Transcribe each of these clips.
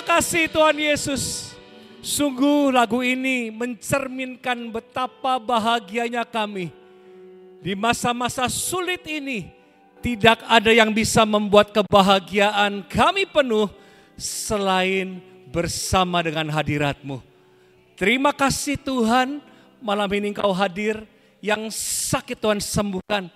Terima kasih Tuhan Yesus. Sungguh lagu ini mencerminkan betapa bahagianya kami. Di masa-masa sulit ini, tidak ada yang bisa membuat kebahagiaan kami penuh selain bersama dengan hadirat-Mu. Terima kasih Tuhan, malam ini Engkau hadir, yang sakit Tuhan sembuhkan,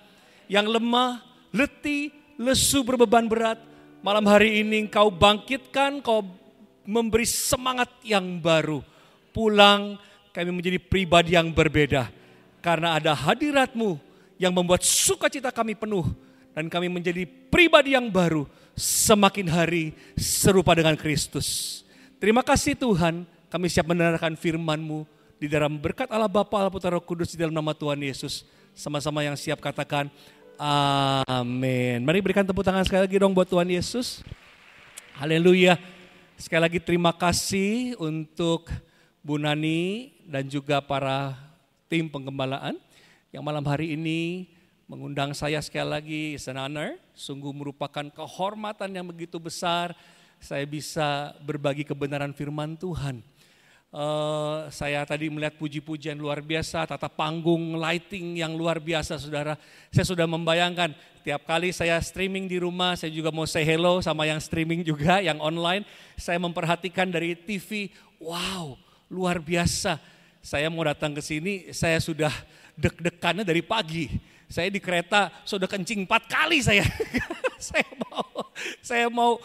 yang lemah, letih, lesu, berbeban berat. Malam hari ini Engkau bangkitkan, Engkau memberi semangat yang baru. Pulang kami menjadi pribadi yang berbeda. Karena ada hadirat-Mu yang membuat sukacita kami penuh. Dan kami menjadi pribadi yang baru. Semakin hari serupa dengan Kristus. Terima kasih Tuhan, kami siap mendengarkan firman-Mu. Di dalam berkat Allah Bapa, Allah Putra, Roh Kudus, di dalam nama Tuhan Yesus. Sama-sama yang siap katakan amin. Mari berikan tepuk tangan sekali lagi dong buat Tuhan Yesus. Haleluya. Sekali lagi terima kasih untuk Bu Nani dan juga para tim penggembalaan yang malam hari ini mengundang saya sekali lagi. It's an honor, sungguh merupakan kehormatan yang begitu besar saya bisa berbagi kebenaran firman Tuhan. Saya tadi melihat puji-pujian luar biasa, tata panggung, lighting yang luar biasa saudara. Saya sudah membayangkan tiap kali saya streaming di rumah, saya juga mau say hello sama yang streaming juga, yang online. Saya memperhatikan dari TV, wow luar biasa. Saya mau datang ke sini, saya sudah deg-degannya dari pagi. Saya di kereta sudah kencing 4 kali saya. saya mau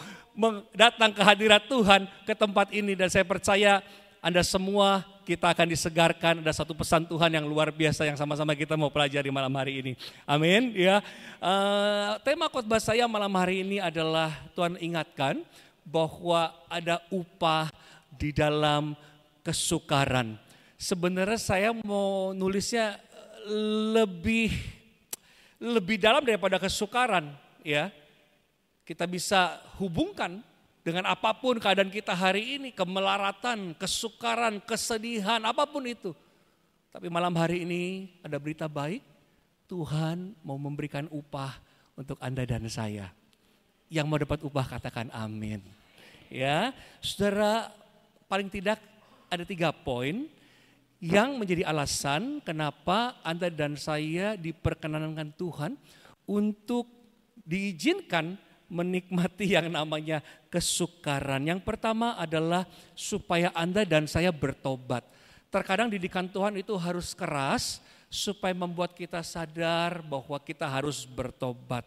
datang ke hadirat Tuhan ke tempat ini dan saya percaya Anda semua kita akan disegarkan. Ada satu pesan Tuhan yang luar biasa yang sama-sama kita mau pelajari malam hari ini. Amin. Ya. Tema khotbah saya malam hari ini adalah Tuhan ingatkan bahwa ada upah di dalam kesukaran. Sebenarnya saya mau nulisnya lebih dalam daripada kesukaran, ya. Kita bisa hubungkan dengan apapun keadaan kita hari ini, kemelaratan, kesukaran, kesedihan, apapun itu. Tapi malam hari ini ada berita baik, Tuhan mau memberikan upah untuk Anda dan saya. Yang mau dapat upah katakan amin. Ya, saudara, paling tidak ada 3 poin yang menjadi alasan kenapa Anda dan saya diperkenankan Tuhan untuk diizinkan menikmati yang namanya kesukaran. Yang pertama adalah supaya Anda dan saya bertobat. Terkadang didikan Tuhan itu harus keras supaya membuat kita sadar bahwa kita harus bertobat.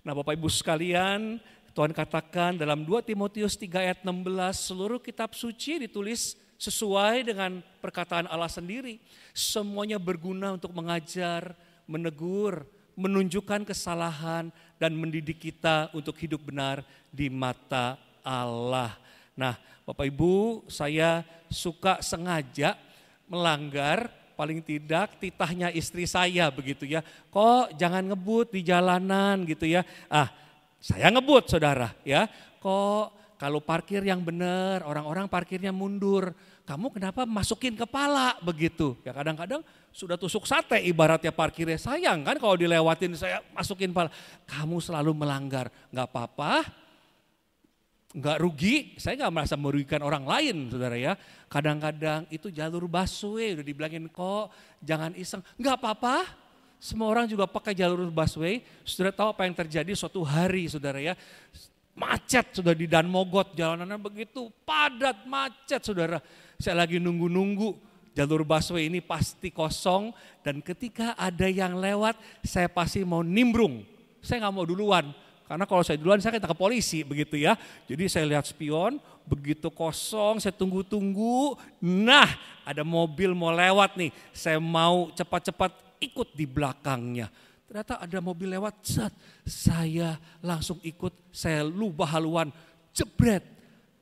Nah Bapak Ibu sekalian, Tuhan katakan dalam 2 Timotius 3 ayat 16, seluruh kitab suci ditulis sesuai dengan perkataan Allah sendiri. Semuanya berguna untuk mengajar, menegur, menunjukkan kesalahan, dan mendidik kita untuk hidup benar di mata Allah. Nah Bapak Ibu, saya suka sengaja melanggar paling tidak titahnya istri saya begitu ya. Kok jangan ngebut di jalanan gitu ya. Saya ngebut saudara ya. Kok kalau parkir yang benar, orang-orang parkirnya mundur. Kamu kenapa masukin kepala begitu? Ya kadang-kadang sudah tusuk sate ibaratnya parkirnya. Sayang kan kalau dilewatin saya masukin kepala. Kamu selalu melanggar. Gak apa-apa, gak rugi. Saya gak merasa merugikan orang lain saudara ya. Kadang-kadang itu jalur busway udah dibilangin kok jangan iseng. Gak apa-apa, semua orang juga pakai jalur busway. Saudara tahu apa yang terjadi suatu hari saudara ya. Macet sudah di Dan Mogot, jalanannya begitu padat, macet saudara. Saya lagi nunggu-nunggu, jalur busway ini pasti kosong. Dan ketika ada yang lewat, saya pasti mau nimbrung. Saya gak mau duluan, karena kalau saya duluan saya kita ke polisi begitu ya. Jadi saya lihat spion, begitu kosong, saya tunggu-tunggu. Nah ada mobil mau lewat nih, saya mau cepat-cepat ikut di belakangnya. Ternyata ada mobil lewat, saya langsung ikut, saya lupa haluan, jebret.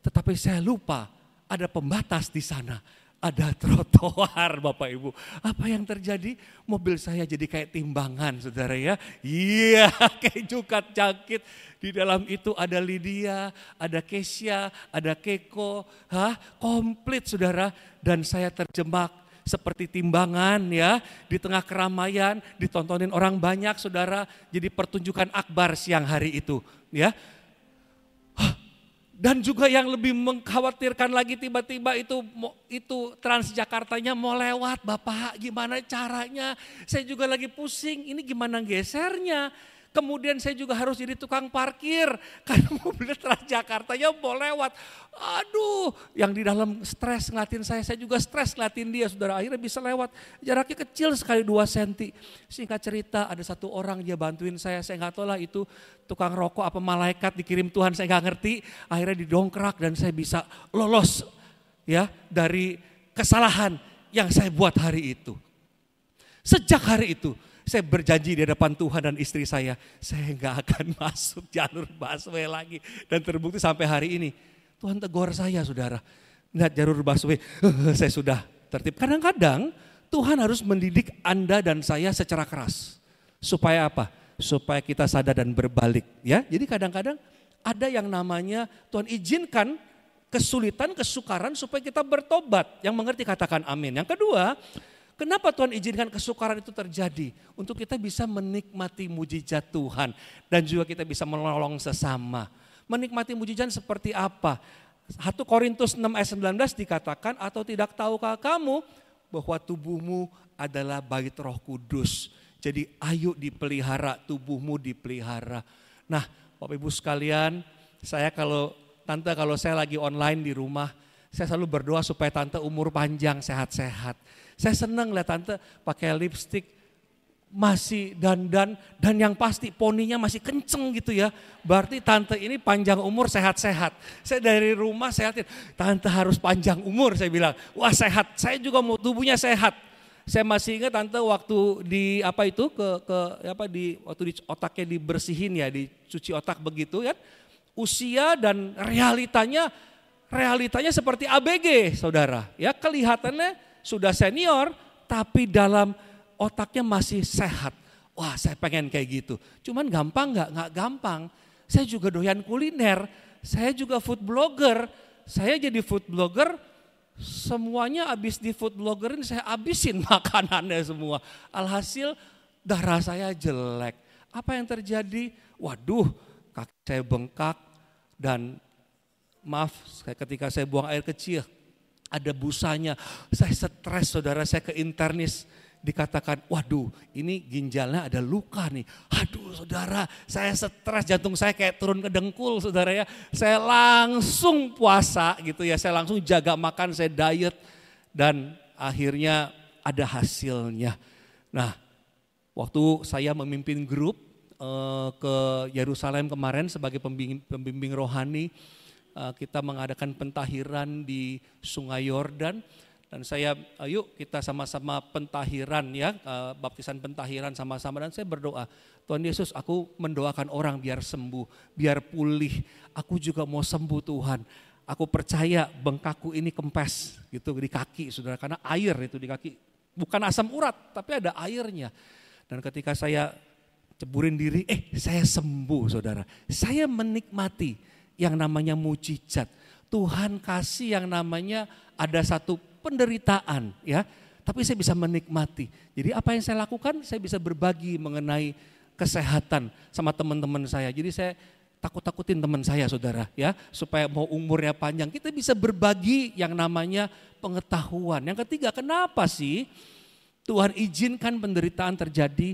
Tetapi saya lupa ada pembatas di sana, ada trotoar Bapak Ibu. Apa yang terjadi? Mobil saya jadi kayak timbangan saudara ya. Iya kayak jukat jangkit. Di dalam itu ada Lydia, ada Kesya, ada Keko. Komplit saudara. Dan saya terjebak seperti timbangan ya, di tengah keramaian, ditontonin orang banyak saudara, jadi pertunjukan akbar siang hari itu ya. Dan juga yang lebih mengkhawatirkan lagi tiba-tiba itu Transjakartanya mau lewat, Bapak gimana caranya? Saya juga lagi pusing, ini gimana gesernya? Kemudian saya juga harus jadi tukang parkir karena mobil Transjakartanya mau lewat. Aduh, yang di dalam stres ngeliatin saya juga stres ngeliatin dia. Saudara, akhirnya bisa lewat. Jaraknya kecil sekali 2 cm. Singkat cerita ada satu orang dia bantuin saya nggak tahu lah itu tukang rokok apa malaikat dikirim Tuhan, saya nggak ngerti. Akhirnya didongkrak dan saya bisa lolos ya dari kesalahan yang saya buat hari itu. Sejak hari itu saya berjanji di hadapan Tuhan dan istri saya nggak akan masuk jalur busway lagi. Dan terbukti sampai hari ini, Tuhan tegur saya saudara. Lihat jalur busway, saya sudah tertib. Kadang-kadang Tuhan harus mendidik Anda dan saya secara keras. Supaya apa? Supaya kita sadar dan berbalik. Ya, jadi kadang-kadang ada yang namanya Tuhan izinkan kesulitan, kesukaran supaya kita bertobat. Yang mengerti katakan amin. Yang kedua, kenapa Tuhan izinkan kesukaran itu terjadi? Untuk kita bisa menikmati mujizat Tuhan. Dan juga kita bisa menolong sesama. Menikmati mujizat seperti apa? 1 Korintus 6 ayat 19 dikatakan, atau tidak tahukah kamu bahwa tubuhmu adalah bait Roh Kudus. Jadi ayo dipelihara, tubuhmu dipelihara. Nah Bapak Ibu sekalian, Tante kalau saya lagi online di rumah, saya selalu berdoa supaya Tante umur panjang, sehat-sehat. Saya senang lihat Tante pakai lipstik, masih dandan, dan yang pasti poninya masih kenceng gitu ya. Berarti Tante ini panjang umur, sehat-sehat. Saya dari rumah sehatin, Tante harus panjang umur, saya bilang. Wah sehat, saya juga mau tubuhnya sehat. Saya masih ingat Tante waktu di waktu di otaknya dibersihin ya, dicuci otak begitu kan. Usia dan realitanya seperti ABG saudara. Ya kelihatannya sudah senior tapi dalam otaknya masih sehat. Wah saya pengen kayak gitu. Cuman gampang nggak gampang. Saya juga doyan kuliner, saya juga food blogger. Saya jadi food blogger, semuanya habis di food bloggerin saya habisin makanannya semua. Alhasil darah saya jelek. Apa yang terjadi? Waduh, kaki saya bengkak dan maaf ketika saya buang air kecil ada busanya. Saya stres saudara, saya ke internis. Dikatakan, waduh ini ginjalnya ada luka nih. Aduh saudara, saya stres, jantung saya kayak turun ke dengkul saudara ya. Saya langsung puasa gitu ya, saya langsung jaga makan, saya diet. Dan akhirnya ada hasilnya. Nah waktu saya memimpin grup ke Yerusalem kemarin sebagai pembimbing rohani. Kita mengadakan pentahiran di Sungai Yordan. Dan saya, ayo kita sama-sama pentahiran ya, baptisan pentahiran sama-sama. Dan saya berdoa, Tuhan Yesus aku mendoakan orang biar sembuh, biar pulih. Aku juga mau sembuh Tuhan. Aku percaya bengkakku ini kempes gitu di kaki saudara. Karena air itu di kaki, bukan asam urat tapi ada airnya. Dan ketika saya ceburin diri, saya sembuh saudara. Saya menikmati yang namanya mujizat. Tuhan kasih yang namanya ada satu penderitaan ya, tapi saya bisa menikmati. Jadi apa yang saya lakukan, saya bisa berbagi mengenai kesehatan sama teman-teman saya. Jadi saya takut-takutin teman saya saudara ya, supaya mau umurnya panjang. Kita bisa berbagi yang namanya pengetahuan. Yang ketiga, kenapa sih Tuhan izinkan penderitaan terjadi?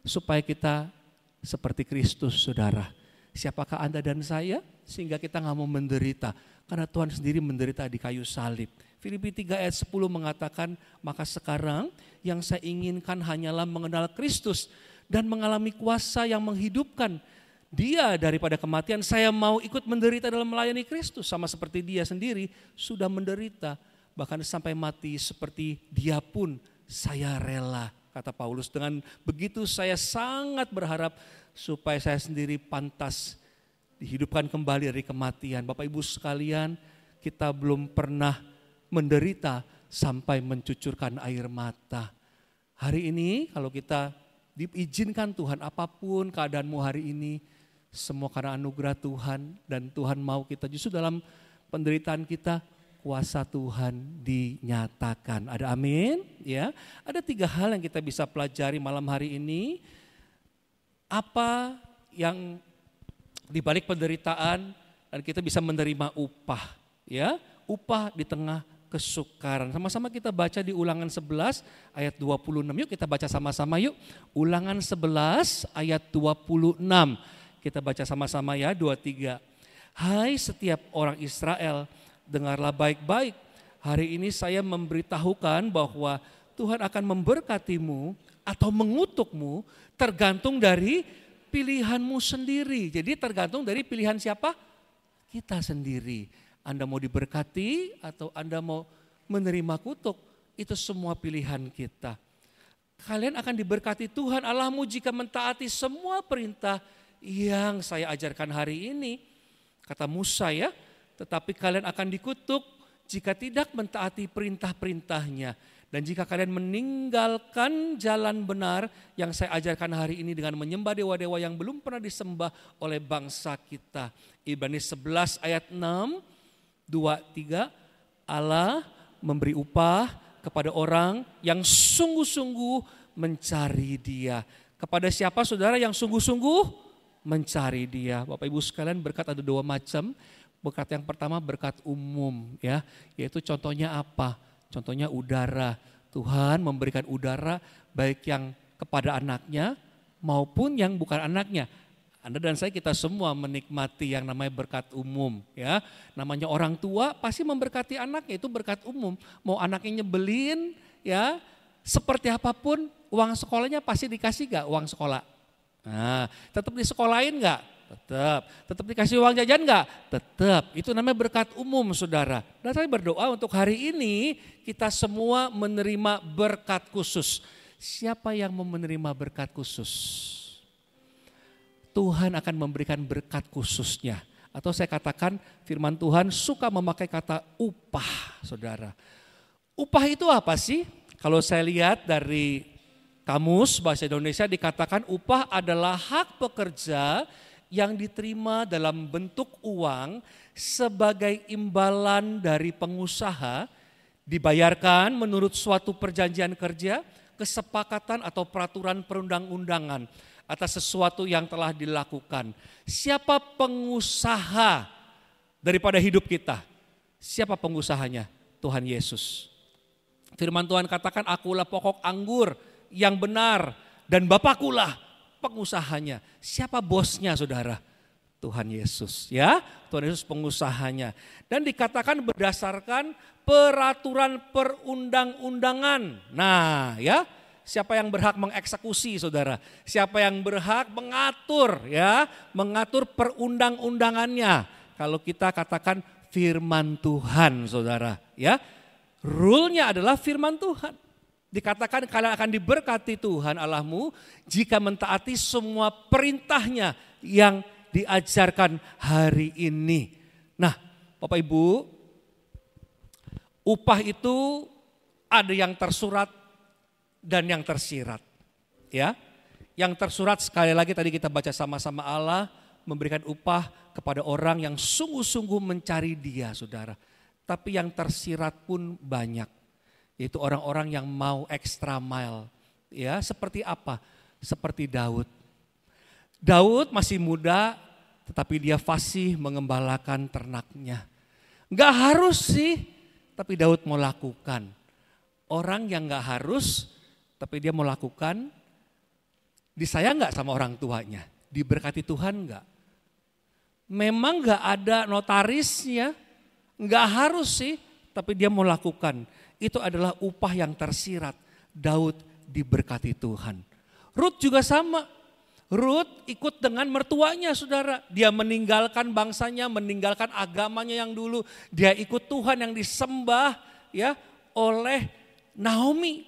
Supaya kita seperti Kristus saudara. Siapakah Anda dan saya? Sehingga kita gak mau menderita. Karena Tuhan sendiri menderita di kayu salib. Filipi 3 ayat 10 mengatakan, maka sekarang yang saya inginkan hanyalah mengenal Kristus dan mengalami kuasa yang menghidupkan Dia daripada kematian. Saya mau ikut menderita dalam melayani Kristus, sama seperti Dia sendiri sudah menderita, bahkan sampai mati seperti Dia pun saya rela, kata Paulus. Dengan begitu saya sangat berharap supaya saya sendiri pantas dihidupkan kembali dari kematian. Bapak Ibu sekalian, kita belum pernah menderita sampai mencucurkan air mata. Hari ini kalau kita diizinkan Tuhan, apapun keadaanmu hari ini, semua karena anugerah Tuhan. Dan Tuhan mau kita justru dalam penderitaan kita, kuasa Tuhan dinyatakan. Ada amin? Ya. Ada 3 hal yang kita bisa pelajari malam hari ini. Apa yang di balik penderitaan dan kita bisa menerima upah, ya, upah di tengah kesukaran. Sama-sama kita baca di Ulangan 11 ayat 26. Yuk kita baca sama-sama yuk. Ulangan 11 ayat 26. Kita baca sama-sama ya, 23. Hai setiap orang Israel, dengarlah baik-baik. Hari ini saya memberitahukan bahwa Tuhan akan memberkatimu atau mengutukmu tergantung dari pilihanmu sendiri. Jadi tergantung dari pilihan siapa? Kita sendiri. Anda mau diberkati atau Anda mau menerima kutuk, itu semua pilihan kita. Kalian akan diberkati Tuhan Allahmu jika mentaati semua perintah yang saya ajarkan hari ini. Kata Musa ya, tetapi kalian akan dikutuk jika tidak mentaati perintah-perintahnya. Dan jika kalian meninggalkan jalan benar yang saya ajarkan hari ini dengan menyembah dewa-dewa yang belum pernah disembah oleh bangsa kita. Ibrani 11 ayat 6, 2, 3, Allah memberi upah kepada orang yang sungguh-sungguh mencari Dia. Kepada siapa saudara yang sungguh-sungguh mencari Dia? Bapak Ibu sekalian, berkat ada dua macam. Berkat yang pertama berkat umum ya, yaitu contohnya apa? Contohnya udara. Tuhan memberikan udara baik yang kepada anaknya maupun yang bukan anaknya. Anda dan saya kita semua menikmati yang namanya berkat umum ya. Namanya orang tua pasti memberkati anaknya, itu berkat umum. Mau anaknya nyebelin ya, seperti apapun uang sekolahnya pasti dikasih gak uang sekolah? Nah, tetap disekolahin gak? Tetap. Tetap dikasih uang jajan gak? Tetap. Itu namanya berkat umum saudara. Dan saya berdoa untuk hari ini kita semua menerima berkat khusus. Siapa yang mau menerima berkat khusus? Tuhan akan memberikan berkat khususnya. Atau saya katakan firman Tuhan suka memakai kata upah saudara. Upah itu apa sih? Kalau saya lihat dari kamus bahasa Indonesia dikatakan upah adalah hak pekerja yang diterima dalam bentuk uang sebagai imbalan dari pengusaha, dibayarkan menurut suatu perjanjian kerja, kesepakatan atau peraturan perundang-undangan atas sesuatu yang telah dilakukan. Siapa pengusaha daripada hidup kita? Siapa pengusahanya? Tuhan Yesus. Firman Tuhan katakan, akulah pokok anggur yang benar dan Bapakulah pengusahanya. Siapa bosnya saudara? Tuhan Yesus ya. Tuhan Yesus pengusahanya. Dan dikatakan berdasarkan peraturan perundang-undangan. Nah ya, siapa yang berhak mengeksekusi saudara? Siapa yang berhak mengatur ya, mengatur perundang-undangannya? Kalau kita katakan firman Tuhan saudara ya. Rule-nya adalah firman Tuhan. Dikatakan kalian akan diberkati Tuhan Allahmu jika mentaati semua perintahnya yang diajarkan hari ini. Nah Bapak Ibu, upah itu ada yang tersurat dan yang tersirat. Ya, yang tersurat sekali lagi tadi kita baca sama-sama, Allah memberikan upah kepada orang yang sungguh-sungguh mencari Dia saudara. Tapi yang tersirat pun banyak. Yaitu orang-orang yang mau extra mile. Ya, seperti apa? Seperti Daud. Daud masih muda tetapi dia fasih mengembalakan ternaknya. Gak harus sih, tapi Daud mau lakukan. Orang yang gak harus tapi dia mau lakukan, disayang gak sama orang tuanya? Diberkati Tuhan gak? Memang gak ada notarisnya, gak harus sih, tapi dia mau lakukan. Itu adalah upah yang tersirat. Daud diberkati Tuhan. Rut juga sama. Rut ikut dengan mertuanya saudara. Dia meninggalkan bangsanya, meninggalkan agamanya yang dulu. Dia ikut Tuhan yang disembah ya oleh Naomi.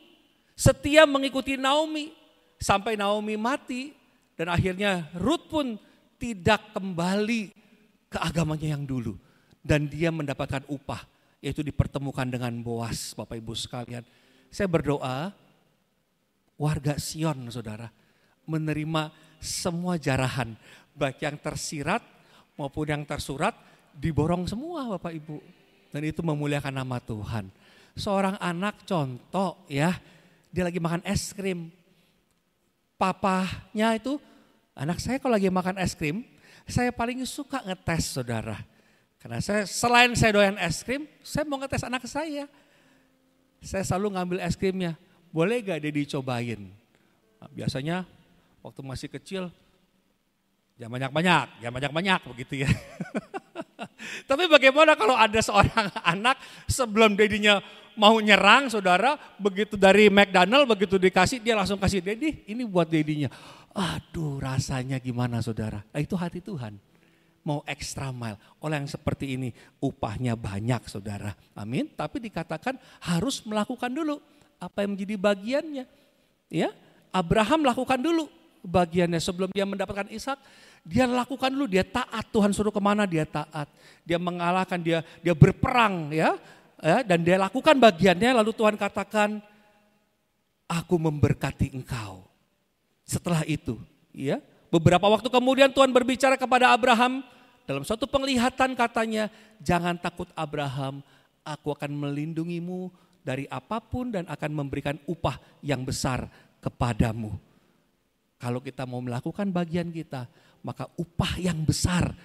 Setia mengikuti Naomi sampai Naomi mati. Dan akhirnya Rut pun tidak kembali ke agamanya yang dulu. Dan dia mendapatkan upah. Yaitu dipertemukan dengan Boas, Bapak Ibu sekalian. Saya berdoa warga Sion saudara menerima semua jarahan. Baik yang tersirat maupun yang tersurat diborong semua Bapak Ibu. Dan itu memuliakan nama Tuhan. Seorang anak contoh ya, dia lagi makan es krim. Papanya itu, anak saya kalau lagi makan es krim, saya paling suka ngetes saudara. Karena selain saya doyan es krim, saya mau ngetes anak saya. Saya selalu ngambil es krimnya. Boleh gak dia dicobain? Nah, biasanya waktu masih kecil, jangan banyak-banyak begitu ya. Tapi bagaimana kalau ada seorang anak sebelum dedinya mau nyerang saudara, begitu dari McDonald begitu dikasih dia langsung kasih, Dedi ini buat dedinya. Aduh rasanya gimana saudara, nah, itu hati Tuhan. Mau extra mile, oleh yang seperti ini upahnya banyak saudara, amin. Tapi dikatakan harus melakukan dulu apa yang menjadi bagiannya. Ya, Abraham lakukan dulu bagiannya sebelum dia mendapatkan Ishak. Dia lakukan dulu, dia taat, Tuhan suruh kemana dia taat. Dia mengalahkan, dia berperang ya. Dan dia lakukan bagiannya, lalu Tuhan katakan, aku memberkati engkau. Setelah itu, ya, beberapa waktu kemudian Tuhan berbicara kepada Abraham dalam suatu penglihatan katanya, jangan takut Abraham, aku akan melindungimu dari apapun dan akan memberikan upah yang besar kepadamu. Kalau kita mau melakukan bagian kita, maka upah yang besar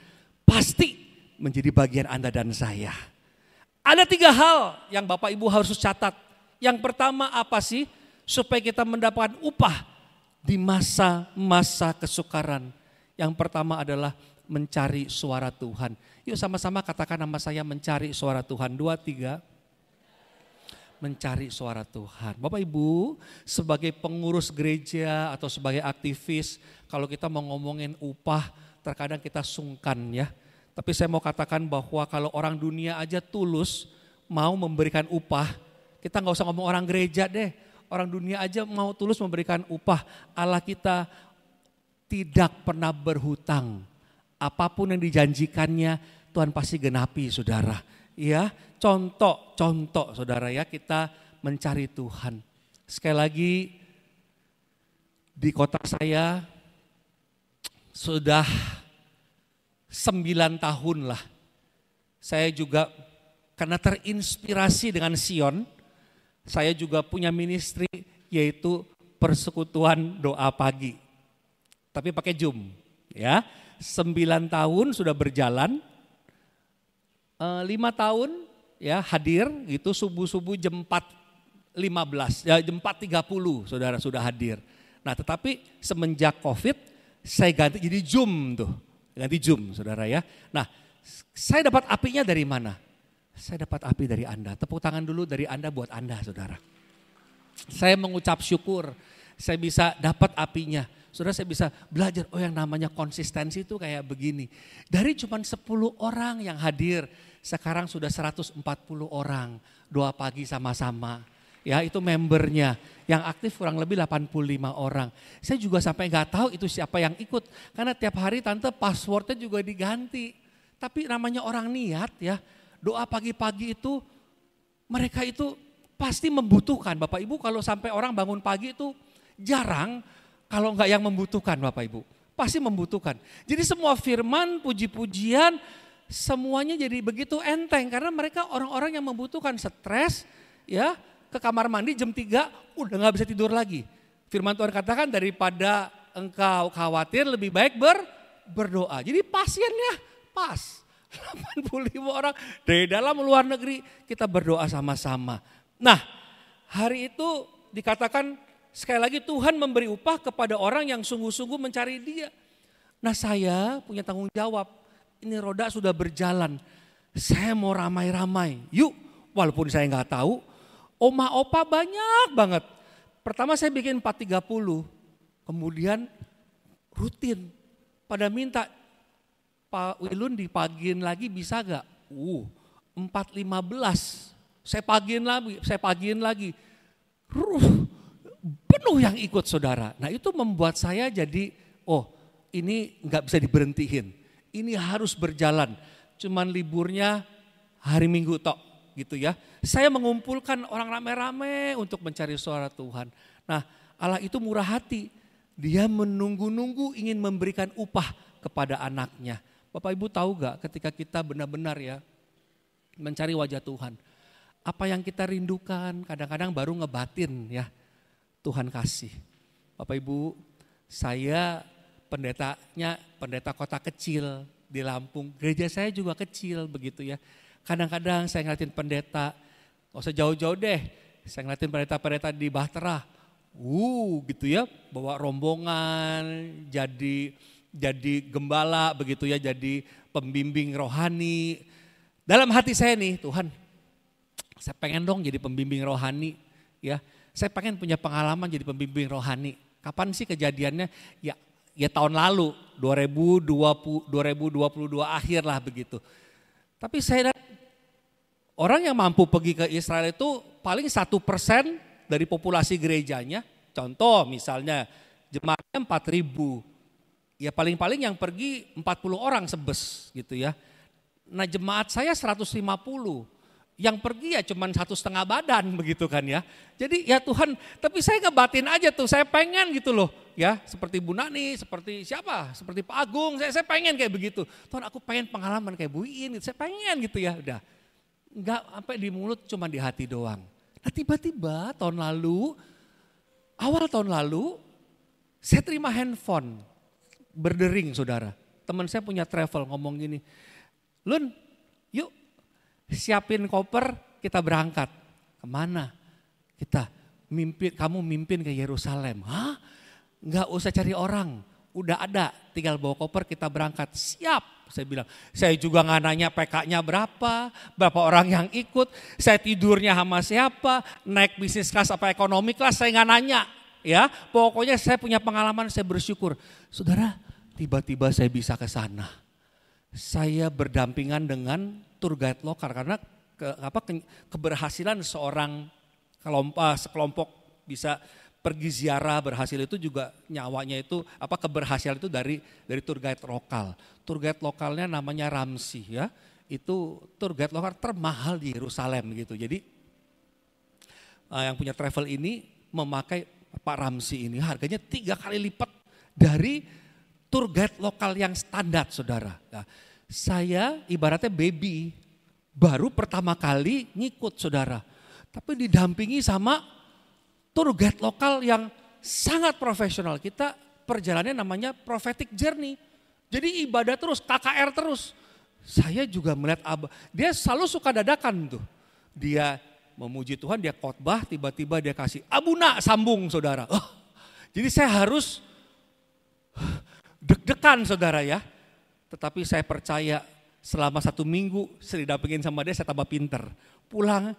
pasti menjadi bagian Anda dan saya. Ada 3 hal yang Bapak Ibu harus catat. Yang pertama apa sih? Supaya kita mendapatkan upah di masa-masa kesukaran. Yang pertama adalah mencari suara Tuhan. Yuk sama-sama katakan nama saya, mencari suara Tuhan. 2, 3. Mencari suara Tuhan. Bapak Ibu, sebagai pengurus gereja atau sebagai aktivis, kalau kita mau ngomongin upah, terkadang kita sungkan ya. Tapi saya mau katakan bahwa kalau orang dunia aja tulus mau memberikan upah, kita nggak usah ngomong orang gereja deh. Orang dunia aja mau tulus memberikan upah. Allah kita tidak pernah berhutang. Apapun yang dijanjikannya Tuhan pasti genapi saudara. Ya, contoh saudara ya, kita mencari Tuhan. Sekali lagi di kota saya sudah 9 tahun lah. Saya juga karena terinspirasi dengan Sion, saya juga punya ministry yaitu persekutuan doa pagi. Tapi pakai Zoom ya. 9 tahun sudah berjalan. 5 tahun ya hadir gitu subuh-subuh jam 4.15 ya jam 4.30 saudara sudah hadir. Nah tetapi semenjak COVID saya ganti jadi Zoom tuh. Ganti Zoom saudara ya. Nah saya dapat apinya dari mana? Saya dapat api dari Anda. Tepuk tangan dulu dari Anda buat Anda saudara. Saya mengucap syukur saya bisa dapat apinya. Saudara saya bisa belajar, oh yang namanya konsistensi itu kayak begini. Dari cuma 10 orang yang hadir, sekarang sudah 140 orang doa pagi sama-sama. Ya itu membernya, yang aktif kurang lebih 85 orang. Saya juga sampai gak tahu itu siapa yang ikut. Karena tiap hari tante passwordnya juga diganti. Tapi namanya orang niat ya, doa pagi-pagi itu mereka itu pasti membutuhkan. Bapak Ibu kalau sampai orang bangun pagi itu jarang. Kalau enggak yang membutuhkan Bapak Ibu, pasti membutuhkan. Jadi semua firman, puji-pujian, semuanya jadi begitu enteng. Karena mereka orang-orang yang membutuhkan, stres, ya ke kamar mandi jam 3 udah gak bisa tidur lagi. Firman Tuhan katakan daripada engkau khawatir lebih baik berdoa. Jadi pasiennya pas. 85 orang dari dalam luar negeri kita berdoa sama-sama. Nah hari itu dikatakan sekali lagi Tuhan memberi upah kepada orang yang sungguh-sungguh mencari Dia. Nah saya punya tanggung jawab. Ini roda sudah berjalan. Saya mau ramai-ramai. Yuk, walaupun saya nggak tahu. Oma opa banyak banget. Pertama saya bikin 4.30. Kemudian rutin. Pada minta Pak Wilun dipagiin lagi bisa gak? 4.15. Saya pagiin lagi. Penuh yang ikut saudara. Nah itu membuat saya jadi, oh ini gak bisa diberhentiin. Ini harus berjalan. Cuman liburnya hari Minggu tok gitu ya. Saya mengumpulkan orang rame-rame untuk mencari suara Tuhan. Nah Allah itu murah hati. Dia menunggu-nunggu ingin memberikan upah kepada anaknya. Bapak Ibu tahu gak ketika kita benar-benar ya mencari wajah Tuhan. Apa yang kita rindukan kadang-kadang baru ngebatin ya. Tuhan kasih. Bapak Ibu, saya pendeta kota kecil di Lampung. Gereja saya juga kecil begitu ya. Kadang-kadang saya ngeliatin pendeta, gak usah jauh-jauh deh. Saya ngeliatin pendeta-pendeta di Bahtera. Gitu ya, bawa rombongan, jadi gembala begitu ya, jadi pembimbing rohani. Dalam hati saya nih, Tuhan, saya pengen dong jadi pembimbing rohani ya. Saya pengen punya pengalaman jadi pembimbing rohani. Kapan sih kejadiannya? Ya tahun lalu, 2022 akhir lah begitu. Tapi saya lihat orang yang mampu pergi ke Israel itu paling 1% dari populasi gerejanya. Contoh misalnya jemaatnya 4.000. Ya paling-paling yang pergi 40 orang sebes gitu ya. Nah jemaat saya 150. Yang pergi ya cuman 1,5 badan begitu kan ya. Jadi ya Tuhan, tapi saya ngebatin aja tuh, saya pengen gitu loh. Ya seperti Bu Nani, seperti siapa, seperti Pak Agung, saya pengen kayak begitu. Tuhan aku pengen pengalaman kayak Bu Iin, saya pengen gitu ya udah. Enggak sampai di mulut, cuma di hati doang. Nah tiba-tiba awal tahun lalu, saya terima handphone, berdering saudara. Teman saya punya travel ngomong gini, Lun yuk siapin koper kita berangkat. Kemana? Kamu mimpin ke Yerusalem. Hah? Enggak usah cari orang, udah ada, tinggal bawa koper kita berangkat. Siap. Saya bilang, saya juga gak nanya PK-nya berapa orang yang ikut, saya tidurnya sama siapa, naik bisnis kelas apa ekonomi kelas, saya gak nanya. Ya, pokoknya saya punya pengalaman, saya bersyukur. Saudara, tiba-tiba saya bisa ke sana. Saya berdampingan dengan tour guide lokal karena keberhasilan seorang sekelompok bisa pergi ziarah berhasil itu juga nyawanya itu keberhasilan itu dari tour guide lokal. Tour guide lokalnya namanya Ramsi ya. Itu tour guide lokal termahal di Yerusalem gitu. Jadi yang punya travel ini memakai Pak Ramsi ini harganya 3 kali lipat dari tour guide lokal yang standar saudara. Nah, saya ibaratnya baby baru pertama kali ngikut saudara. Tapi didampingi sama tour guide lokal yang sangat profesional. Kita perjalanannya namanya prophetic journey. Jadi ibadah terus, KKR terus. Saya juga melihat dia selalu suka dadakan tuh. Dia memuji Tuhan, dia khotbah, tiba-tiba dia kasih abuna sambung saudara. Jadi saya harus deg-degan saudara ya. Tetapi saya percaya selama 1 minggu saya didampingin sama dia, saya tambah pinter. Pulang,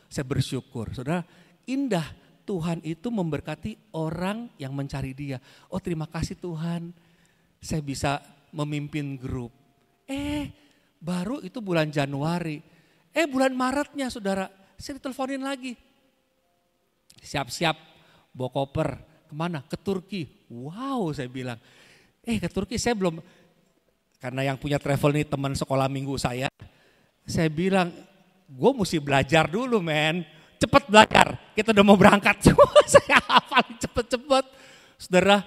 saya bersyukur. Saudara, indah. Tuhan itu memberkati orang yang mencari dia. Terima kasih Tuhan, saya bisa memimpin grup. Baru itu bulan Januari. Bulan Maretnya saudara, saya diteleponin lagi. Siap-siap, bawa koper. Kemana? Ke Turki. Wow, saya bilang. Ke Turki saya belum, karena yang punya travel nih teman sekolah minggu saya. Saya bilang, gue mesti belajar dulu men. Cepat belajar, kita udah mau berangkat. Saya hafal cepet-cepet. Saudara,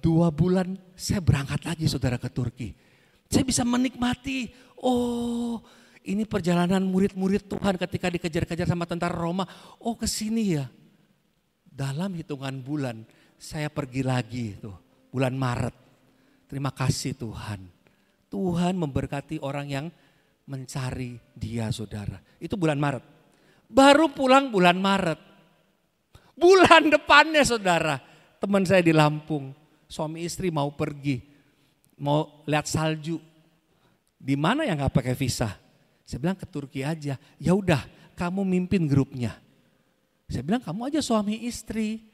2 bulan saya berangkat lagi saudara ke Turki. Saya bisa menikmati, ini perjalanan murid-murid Tuhan ketika dikejar-kejar sama tentara Roma. Kesini ya. Dalam hitungan bulan saya pergi lagi tuh, bulan Maret. Terima kasih Tuhan. Tuhan memberkati orang yang mencari dia saudara. Itu bulan Maret. Baru pulang bulan Maret. Bulan depannya saudara, teman saya di Lampung, suami istri mau pergi, mau lihat salju. Di mana yang gak pakai visa? Saya bilang ke Turki aja. Ya udah, kamu mimpin grupnya. Saya bilang kamu aja suami istri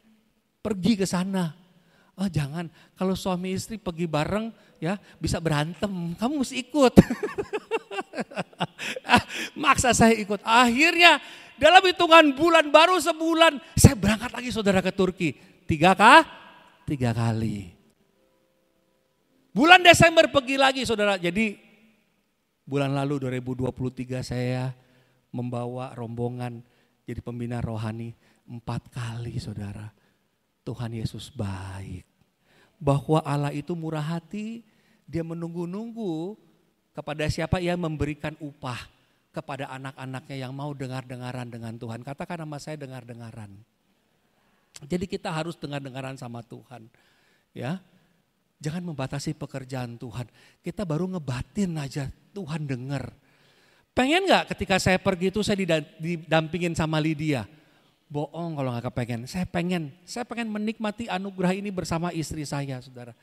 pergi ke sana. Jangan, kalau suami istri pergi bareng ya bisa berantem, kamu mesti ikut. Maksa saya ikut. Akhirnya dalam hitungan bulan, baru sebulan saya berangkat lagi saudara ke Turki. 3 kali. Bulan Desember pergi lagi saudara. Jadi bulan lalu 2023 saya membawa rombongan jadi pembina rohani 4 kali saudara. Tuhan Yesus baik. Bahwa Allah itu murah hati, dia menunggu-nunggu kepada siapa ia memberikan upah kepada anak-anaknya yang mau dengar-dengaran dengan Tuhan. Katakan sama saya dengar-dengaran. Jadi kita harus dengar-dengaran sama Tuhan. Ya. Jangan membatasi pekerjaan Tuhan. Kita baru ngebatin aja, Tuhan dengar. Pengen gak ketika saya pergi itu saya didampingin sama Lydia? Bohong kalau gak kepengen. Saya pengen menikmati anugerah ini bersama istri saya, saudara.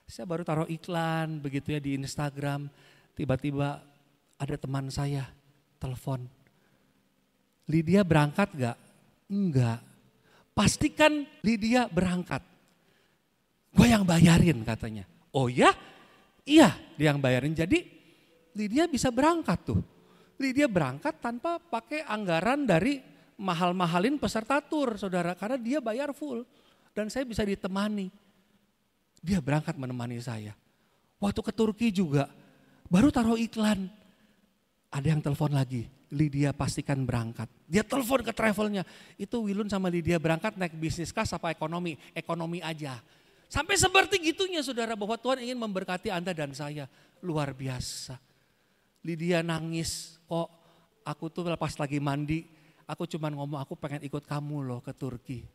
Saya baru taruh iklan begitu ya di Instagram. Tiba-tiba ada teman saya telepon. Lydia berangkat gak? Enggak. Pastikan Lydia berangkat. Gue yang bayarin katanya. Oh ya? Iya dia yang bayarin. Jadi Lydia bisa berangkat tuh. Lydia berangkat tanpa pakai anggaran dari mahal-mahalin peserta tur, saudara. Karena dia bayar full. Dan saya bisa ditemani. Dia berangkat menemani saya. Waktu ke Turki juga. Baru taruh iklan. Ada yang telepon lagi. Lydia pastikan berangkat. Dia telepon ke travelnya. Itu Wilun sama Lydia berangkat naik bisnis kelas apa ekonomi? Ekonomi aja. Sampai seperti gitunya saudara, bahwa Tuhan ingin memberkati Anda dan saya. Luar biasa. Lydia nangis, kok aku tuh pas lagi mandi, aku cuman ngomong aku pengen ikut kamu loh ke Turki.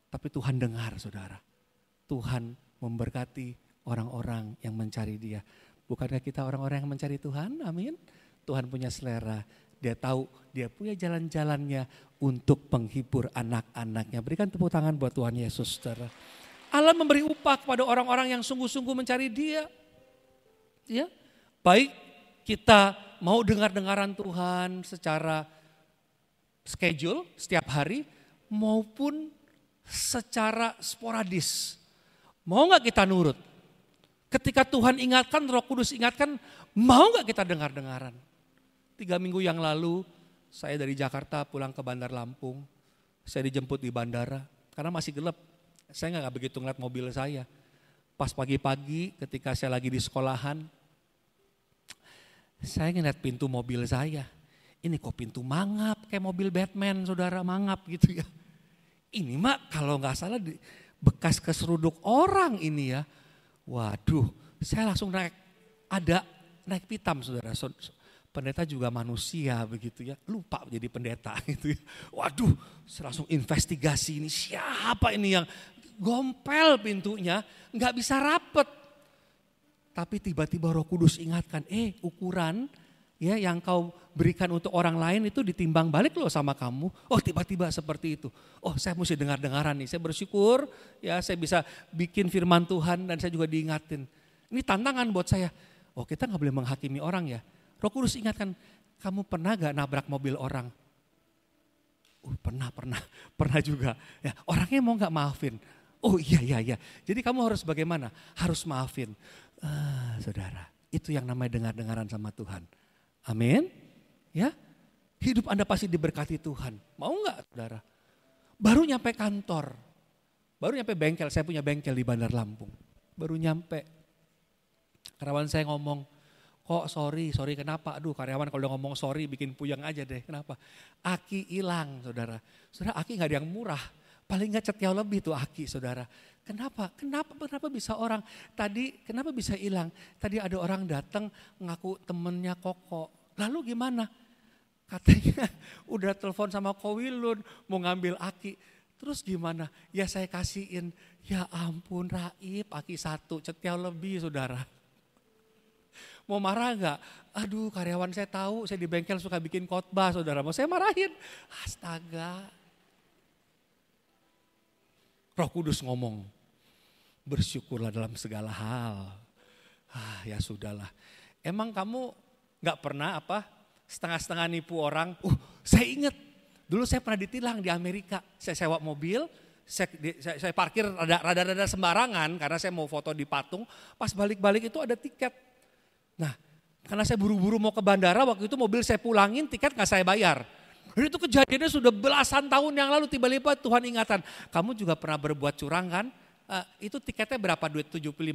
Tapi Tuhan dengar saudara. Tuhan memberkati orang-orang yang mencari Dia. Bukankah kita orang-orang yang mencari Tuhan? Amin. Tuhan punya selera. Dia tahu dia punya jalan-jalannya untuk menghibur anak-anaknya. Berikan tepuk tangan buat Tuhan Yesus saudara. Allah memberi upah kepada orang-orang yang sungguh-sungguh mencari Dia. Ya, baik kita mau dengar-dengaran Tuhan secara schedule setiap hari maupun secara sporadis. Mau gak kita nurut? Ketika Tuhan ingatkan, Roh Kudus ingatkan, mau gak kita dengar-dengaran? 3 minggu yang lalu saya dari Jakarta pulang ke Bandar Lampung. Saya dijemput di bandara karena masih gelap. Saya gak begitu ngeliat mobil saya. Pas pagi-pagi ketika saya lagi di sekolahan, saya ngeliat pintu mobil saya. Ini kok pintu mangap kayak mobil Batman, saudara, mangap gitu ya. Ini mak kalau gak salah bekas keseruduk orang ini ya. Waduh, saya langsung naik pitam saudara. Pendeta juga manusia begitu ya, lupa jadi pendeta gitu ya. Waduh, saya langsung investigasi ini siapa ini yang gompel pintunya, nggak bisa rapet. Tapi tiba-tiba Roh Kudus ingatkan, ukuran ya yang kau berikan untuk orang lain itu ditimbang balik loh sama kamu. Oh tiba-tiba seperti itu. Oh saya mesti dengar-dengaran nih, saya bersyukur ya saya bisa bikin firman Tuhan dan saya juga diingatin. Ini tantangan buat saya. Oh kita nggak boleh menghakimi orang ya. Roh Kudus ingatkan, kamu pernah gak nabrak mobil orang? Pernah juga. Ya, orangnya mau gak maafin? Oh iya. Jadi kamu harus bagaimana? Harus maafin. Saudara, itu yang namanya dengar-dengaran sama Tuhan. Amin. Ya, hidup Anda pasti diberkati Tuhan. Mau gak saudara? Baru nyampe kantor, baru nyampe bengkel, saya punya bengkel di Bandar Lampung. Baru nyampe, karyawan saya ngomong, kok sorry kenapa? Aduh karyawan kalau udah ngomong sorry bikin puyeng aja deh. Kenapa? Aki hilang saudara. Saudara aki gak ada yang murah. Paling gak cetiau lebih tuh aki saudara. Kenapa bisa orang tadi kenapa bisa hilang? Tadi ada orang datang ngaku temennya Koko. Lalu gimana? Katanya udah telepon sama Kowilun mau ngambil aki. Terus gimana? Ya saya kasihin. Ya ampun Raib aki 1 cetiau lebih saudara. Mau marah gak? Aduh karyawan saya tahu saya di bengkel suka bikin khotbah saudara. Mau saya marahin? Astaga. Roh Kudus ngomong, bersyukurlah dalam segala hal. Ya sudahlah. Emang kamu gak pernah setengah-setengah nipu orang? Saya ingat dulu saya pernah ditilang di Amerika. Saya sewa mobil, saya parkir rada-rada sembarangan karena saya mau foto di patung. Pas balik-balik itu ada tiket. Nah, karena saya buru-buru mau ke bandara, waktu itu mobil saya pulangin, tiket gak saya bayar. Dan itu kejadiannya sudah belasan tahun yang lalu, tiba-tiba Tuhan ingatan, kamu juga pernah berbuat curang kan? Itu tiketnya berapa duit? $75.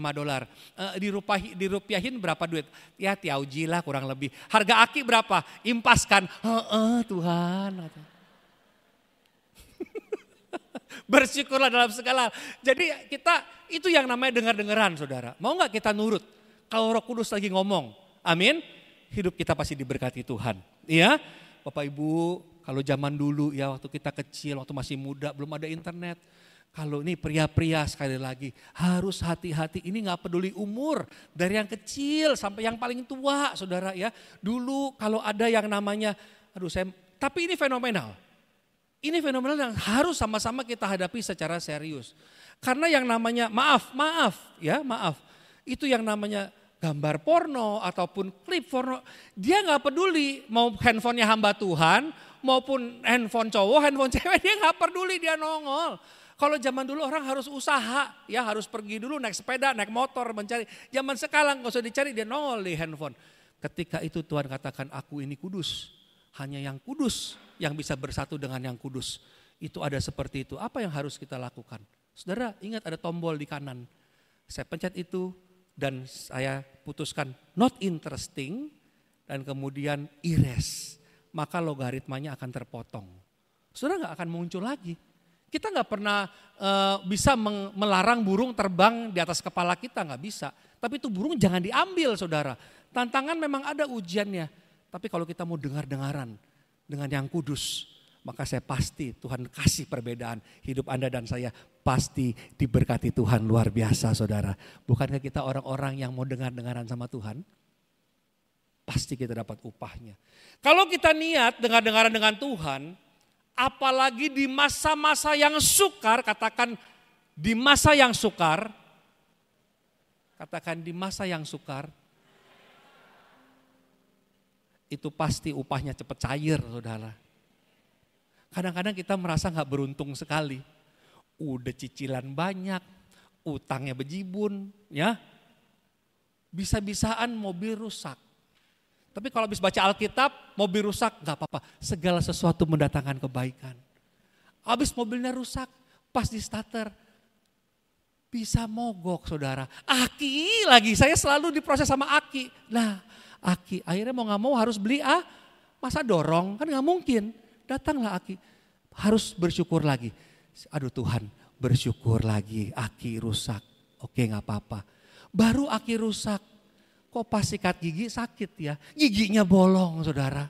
Dirupiahin berapa duit? Ya tiauji lah kurang lebih. Harga aki berapa? Impas kan? Tuhan. Bersyukurlah dalam segala. Jadi kita, itu yang namanya dengar-dengaran saudara. Mau gak kita nurut? Kalau Roh Kudus lagi ngomong, amin, hidup kita pasti diberkati Tuhan. Iya, Bapak Ibu, kalau zaman dulu ya waktu kita kecil, waktu masih muda, belum ada internet. Kalau ini pria-pria sekali lagi harus hati-hati, ini gak peduli umur. Dari yang kecil sampai yang paling tua saudara ya. Dulu kalau ada yang namanya, tapi ini fenomenal. Ini fenomenal yang harus sama-sama kita hadapi secara serius. Karena yang namanya, maaf. Itu yang namanya gambar porno ataupun klip porno. Dia gak peduli mau handphonenya hamba Tuhan maupun handphone cowok, handphone cewek, dia gak peduli, dia nongol. Kalau zaman dulu orang harus usaha, ya harus pergi dulu naik sepeda, naik motor mencari. Zaman sekarang gak usah dicari, dia nongol di handphone. Ketika itu Tuhan katakan aku ini kudus. Hanya yang kudus yang bisa bersatu dengan yang kudus. Itu ada seperti itu. Apa yang harus kita lakukan? Saudara ingat ada tombol di kanan. Saya pencet itu dan saya putuskan not interesting dan kemudian erase. Maka logaritmanya akan terpotong. Saudara gak akan muncul lagi. Kita gak pernah bisa melarang burung terbang di atas kepala kita, gak bisa. Tapi itu burung jangan diambil saudara. Tantangan memang ada ujiannya. Tapi kalau kita mau dengar-dengaran dengan yang kudus, maka saya pasti Tuhan kasih perbedaan. Hidup Anda dan saya pasti diberkati Tuhan luar biasa saudara. Bukankah kita orang-orang yang mau dengar-dengaran sama Tuhan? Pasti kita dapat upahnya. Kalau kita niat dengar-dengaran dengan Tuhan, apalagi di masa-masa yang sukar, katakan di masa yang sukar, itu pasti upahnya cepat cair saudara. Kadang-kadang kita merasa gak beruntung sekali. Udah cicilan banyak, utangnya bejibun, ya. Bisa-bisaan mobil rusak. Tapi kalau habis baca Alkitab, mobil rusak gak apa-apa. Segala sesuatu mendatangkan kebaikan. Habis mobilnya rusak, pas di starter, bisa mogok saudara. Aki lagi, saya selalu diproses sama Aki. Nah Aki akhirnya mau gak mau harus beli masa dorong, kan gak mungkin. Datanglah Aki, harus bersyukur lagi. Aduh Tuhan, bersyukur lagi Aki rusak. Oke gak apa-apa. Baru Aki rusak. Kok pas sikat gigi sakit ya, giginya bolong saudara.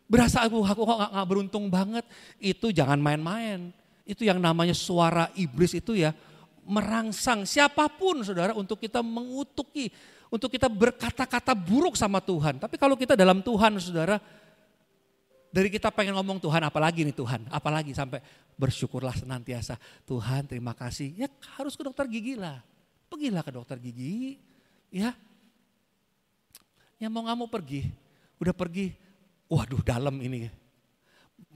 Berasa aku kok gak beruntung banget. Itu jangan main-main. Itu yang namanya suara iblis itu ya, merangsang siapapun saudara untuk kita mengutuki, untuk kita berkata-kata buruk sama Tuhan. Tapi kalau kita dalam Tuhan saudara, dari kita pengen ngomong Tuhan apalagi nih Tuhan, apalagi sampai bersyukurlah senantiasa. Tuhan terima kasih, ya harus ke dokter gigi lah. Pergilah ke dokter gigi. Ya, yang mau gak mau pergi, udah pergi, waduh dalam ini,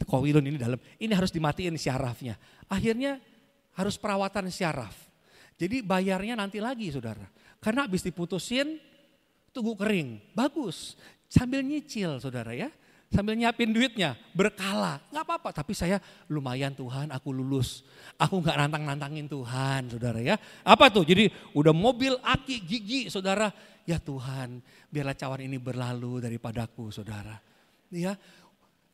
kowilun ini dalam, ini harus dimatiin syarafnya. Akhirnya harus perawatan syaraf. Jadi bayarnya nanti lagi saudara, karena habis diputusin, tunggu kering, bagus, sambil nyicil saudara ya. Sambil nyiapin duitnya, berkala, gak apa-apa. Tapi saya lumayan Tuhan aku lulus. Aku gak nantang-nantangin Tuhan saudara ya. Apa tuh, jadi udah mobil, aki, gigi saudara. Ya Tuhan biarlah cawan ini berlalu daripadaku saudara. Ya,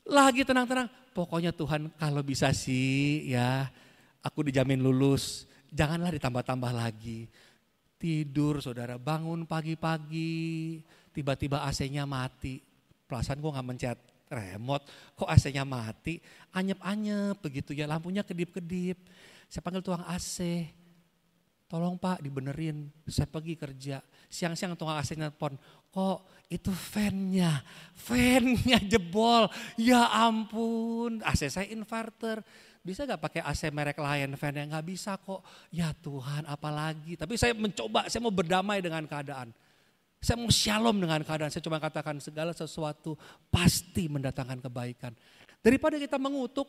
lagi tenang-tenang. Pokoknya Tuhan kalau bisa sih ya aku dijamin lulus. Janganlah ditambah-tambah lagi. Tidur saudara, bangun pagi-pagi. Tiba-tiba AC-nya mati. Perasaan gue gak mencet remote, kok AC-nya mati, anyep-anyep begitu ya, lampunya kedip-kedip. Saya panggil tukang AC, tolong Pak dibenerin, saya pergi kerja. Siang-siang tukang AC nelpon, kok itu fan-nya jebol, ya ampun. AC saya inverter, bisa gak pakai AC merek lain fan-nya? Gak bisa kok, ya Tuhan apalagi. Tapi saya mencoba, saya mau berdamai dengan keadaan. Saya mau shalom dengan keadaan, saya cuma katakan segala sesuatu pasti mendatangkan kebaikan. Daripada kita mengutuk,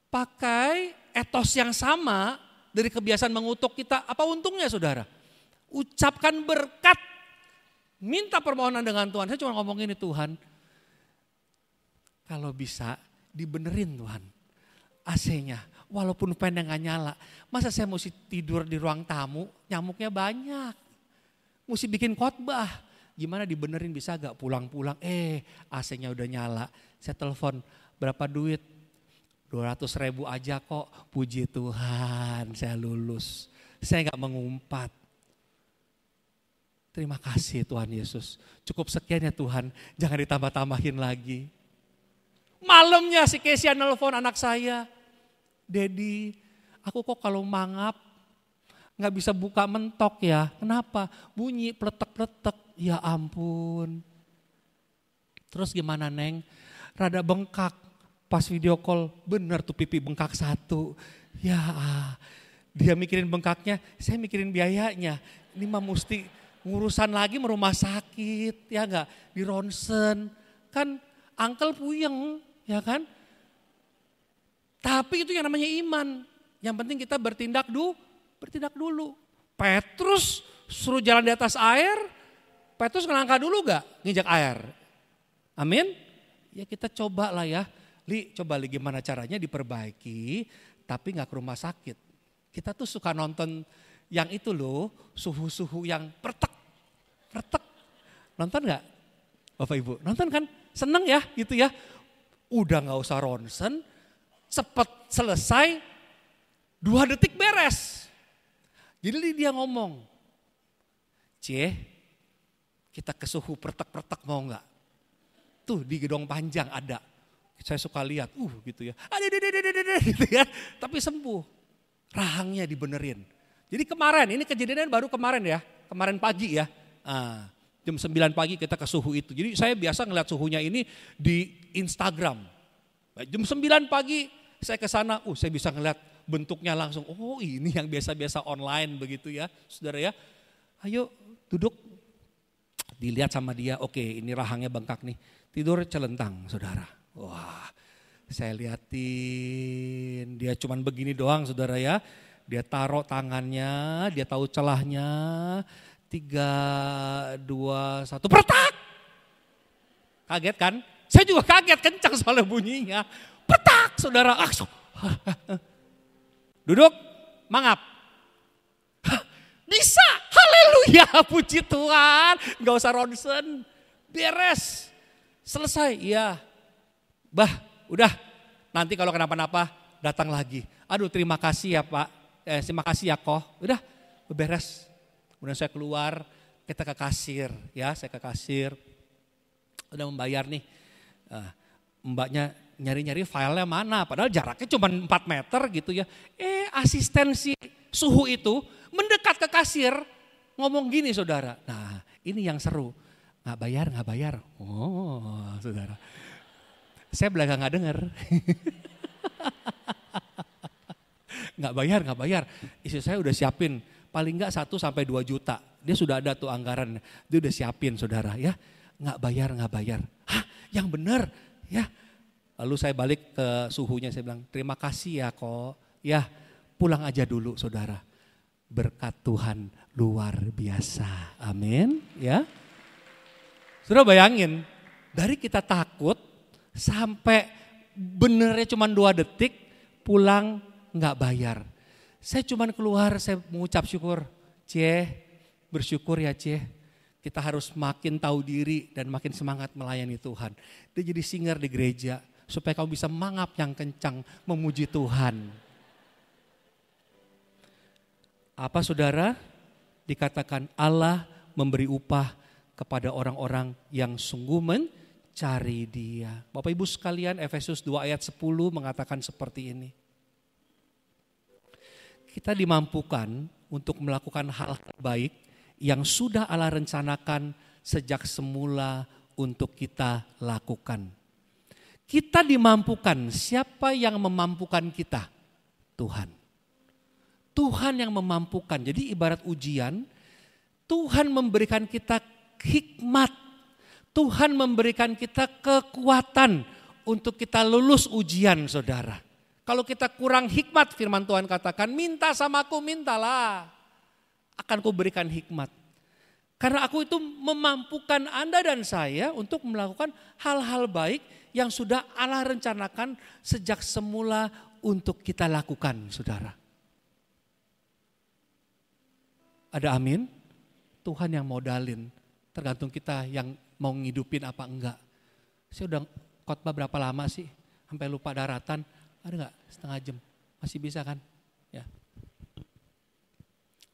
pakai etos yang sama dari kebiasaan mengutuk kita, apa untungnya saudara? Ucapkan berkat, minta permohonan dengan Tuhan. Saya cuma ngomong ini Tuhan, kalau bisa dibenerin Tuhan AC-nya. Walaupun fan gak nyala, masa saya mesti tidur di ruang tamu, nyamuknya banyak. Mesti bikin khotbah, gimana dibenerin bisa gak pulang-pulang, AC-nya udah nyala. Saya telepon, berapa duit? 200.000 aja kok, puji Tuhan saya lulus. Saya gak mengumpat. Terima kasih Tuhan Yesus, cukup sekian ya Tuhan, jangan ditambah-tambahin lagi. Malamnya si Kesia nelfon anak saya, Dedi Aku kok kalau mangap nggak bisa buka mentok ya. Kenapa? Bunyi pletek-pletek. Ya ampun. Terus gimana Neng? Rada bengkak. Pas video call bener tuh pipi bengkak satu. Ya dia mikirin bengkaknya, saya mikirin biayanya. Ini mah mesti ngurusan lagi rumah sakit, ya enggak? Di ronsen. Kan angkel puyeng, ya kan? Tapi itu yang namanya iman. Yang penting kita bertindak dulu. Petrus suruh jalan di atas air, Petrus ngelangkah dulu gak nginjak air? Amin? Ya kita coba lah ya. Coba gimana caranya diperbaiki, tapi gak ke rumah sakit. Kita tuh suka nonton yang itu loh, suhu-suhu yang pertek. Nonton gak Bapak Ibu? Nonton kan? Seneng ya gitu ya. Udah gak usah ronsen, cepet selesai, 2 detik beres. Jadi dia ngomong, kita ke suhu pertek-pertek mau gak? Tuh di gedung panjang ada. Saya suka lihat, gitu ya. Gitu ya. Tapi sembuh. Rahangnya dibenerin. Jadi kemarin, ini kejadiannya baru kemarin ya. Kemarin pagi ya. Jam 9 pagi kita ke suhu itu. Jadi saya biasa ngeliat suhunya ini di Instagram. Jam 9 pagi saya ke sana, saya bisa ngeliat bentuknya langsung. Oh ini yang biasa-biasa online begitu ya. Saudara ya. Ayo duduk. Dilihat sama dia, oke ini rahangnya bengkak nih. Tidur celentang saudara. Wah saya liatin. Dia cuman begini doang saudara ya. Dia taruh tangannya, dia tahu celahnya. 3, 2, 1, petak. Kaget kan? Saya juga kaget, kencang soalnya bunyinya. Petak saudara. Duduk, mangap. Bisa, haleluya, puji Tuhan. Gak usah ronsen, beres, selesai. Iya, udah nanti kalau kenapa-napa datang lagi. Aduh terima kasih ya Pak, terima kasih ya Koh. Udah, beres. Kemudian saya keluar, kita ke kasir. Ya, saya ke kasir, udah membayar nih. Mbaknya nyari-nyari filenya mana, padahal jaraknya cuma 4 meter gitu ya. Asistensi suhu itu mendekat ke kasir, ngomong gini saudara. Nah ini yang seru, nggak bayar. Oh saudara, saya belakang nggak denger. Nggak bayar. Istri saya udah siapin, paling nggak 1 sampai 2 juta. Dia sudah ada tuh anggaran, dia udah siapin saudara ya. Nggak bayar. Hah yang bener ya. Lalu saya balik ke suhunya, saya bilang terima kasih ya kok. Ya pulang aja dulu saudara. Berkat Tuhan luar biasa. Amin. Ya. Saudara bayangin, dari kita takut sampai benernya cuma 2 detik pulang nggak bayar. Saya cuma keluar, saya mengucap syukur. Bersyukur ya kita harus makin tahu diri dan makin semangat melayani Tuhan. Dia jadi singer di gereja supaya kamu bisa mangap yang kencang memuji Tuhan. Apa saudara? Dikatakan Allah memberi upah kepada orang-orang yang sungguh mencari Dia. Bapak Ibu sekalian, Efesus 2 ayat 10 mengatakan seperti ini. Kita dimampukan untuk melakukan hal terbaik yang sudah Allah rencanakan sejak semula untuk kita lakukan. Kita dimampukan, siapa yang memampukan kita? Tuhan. Tuhan yang memampukan. Jadi ibarat ujian, Tuhan memberikan kita hikmat. Tuhan memberikan kita kekuatan untuk kita lulus ujian saudara. Kalau kita kurang hikmat, firman Tuhan katakan, minta sama aku, mintalah. Akan kuberikan hikmat. Karena aku itu memampukan Anda dan saya untuk melakukan hal-hal baik yang sudah Allah rencanakan sejak semula untuk kita lakukan saudara. Ada amin? Tuhan yang modalin, tergantung kita yang mau ngidupin apa enggak. Saya udah khotbah berapa lama sih? Sampai lupa daratan, ada enggak? Setengah jam, masih bisa kan? Ya.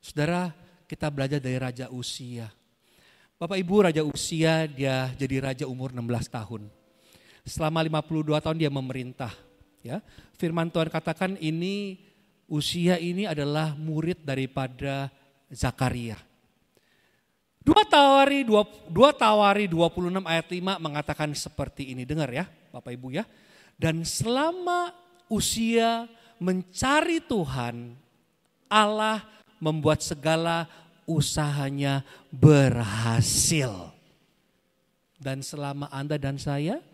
Saudara, kita belajar dari Raja Uzia. Bapak Ibu, Raja Uzia dia jadi raja umur 16 tahun. Selama 52 tahun dia memerintah. Ya. Firman Tuhan katakan ini Usia ini adalah murid daripada Zakaria. 2 Tawari 26 ayat 5 mengatakan seperti ini. Dengar ya Bapak Ibu ya. Dan selama Usia mencari Tuhan, Allah membuat segala usahanya berhasil. Dan selama Anda dan saya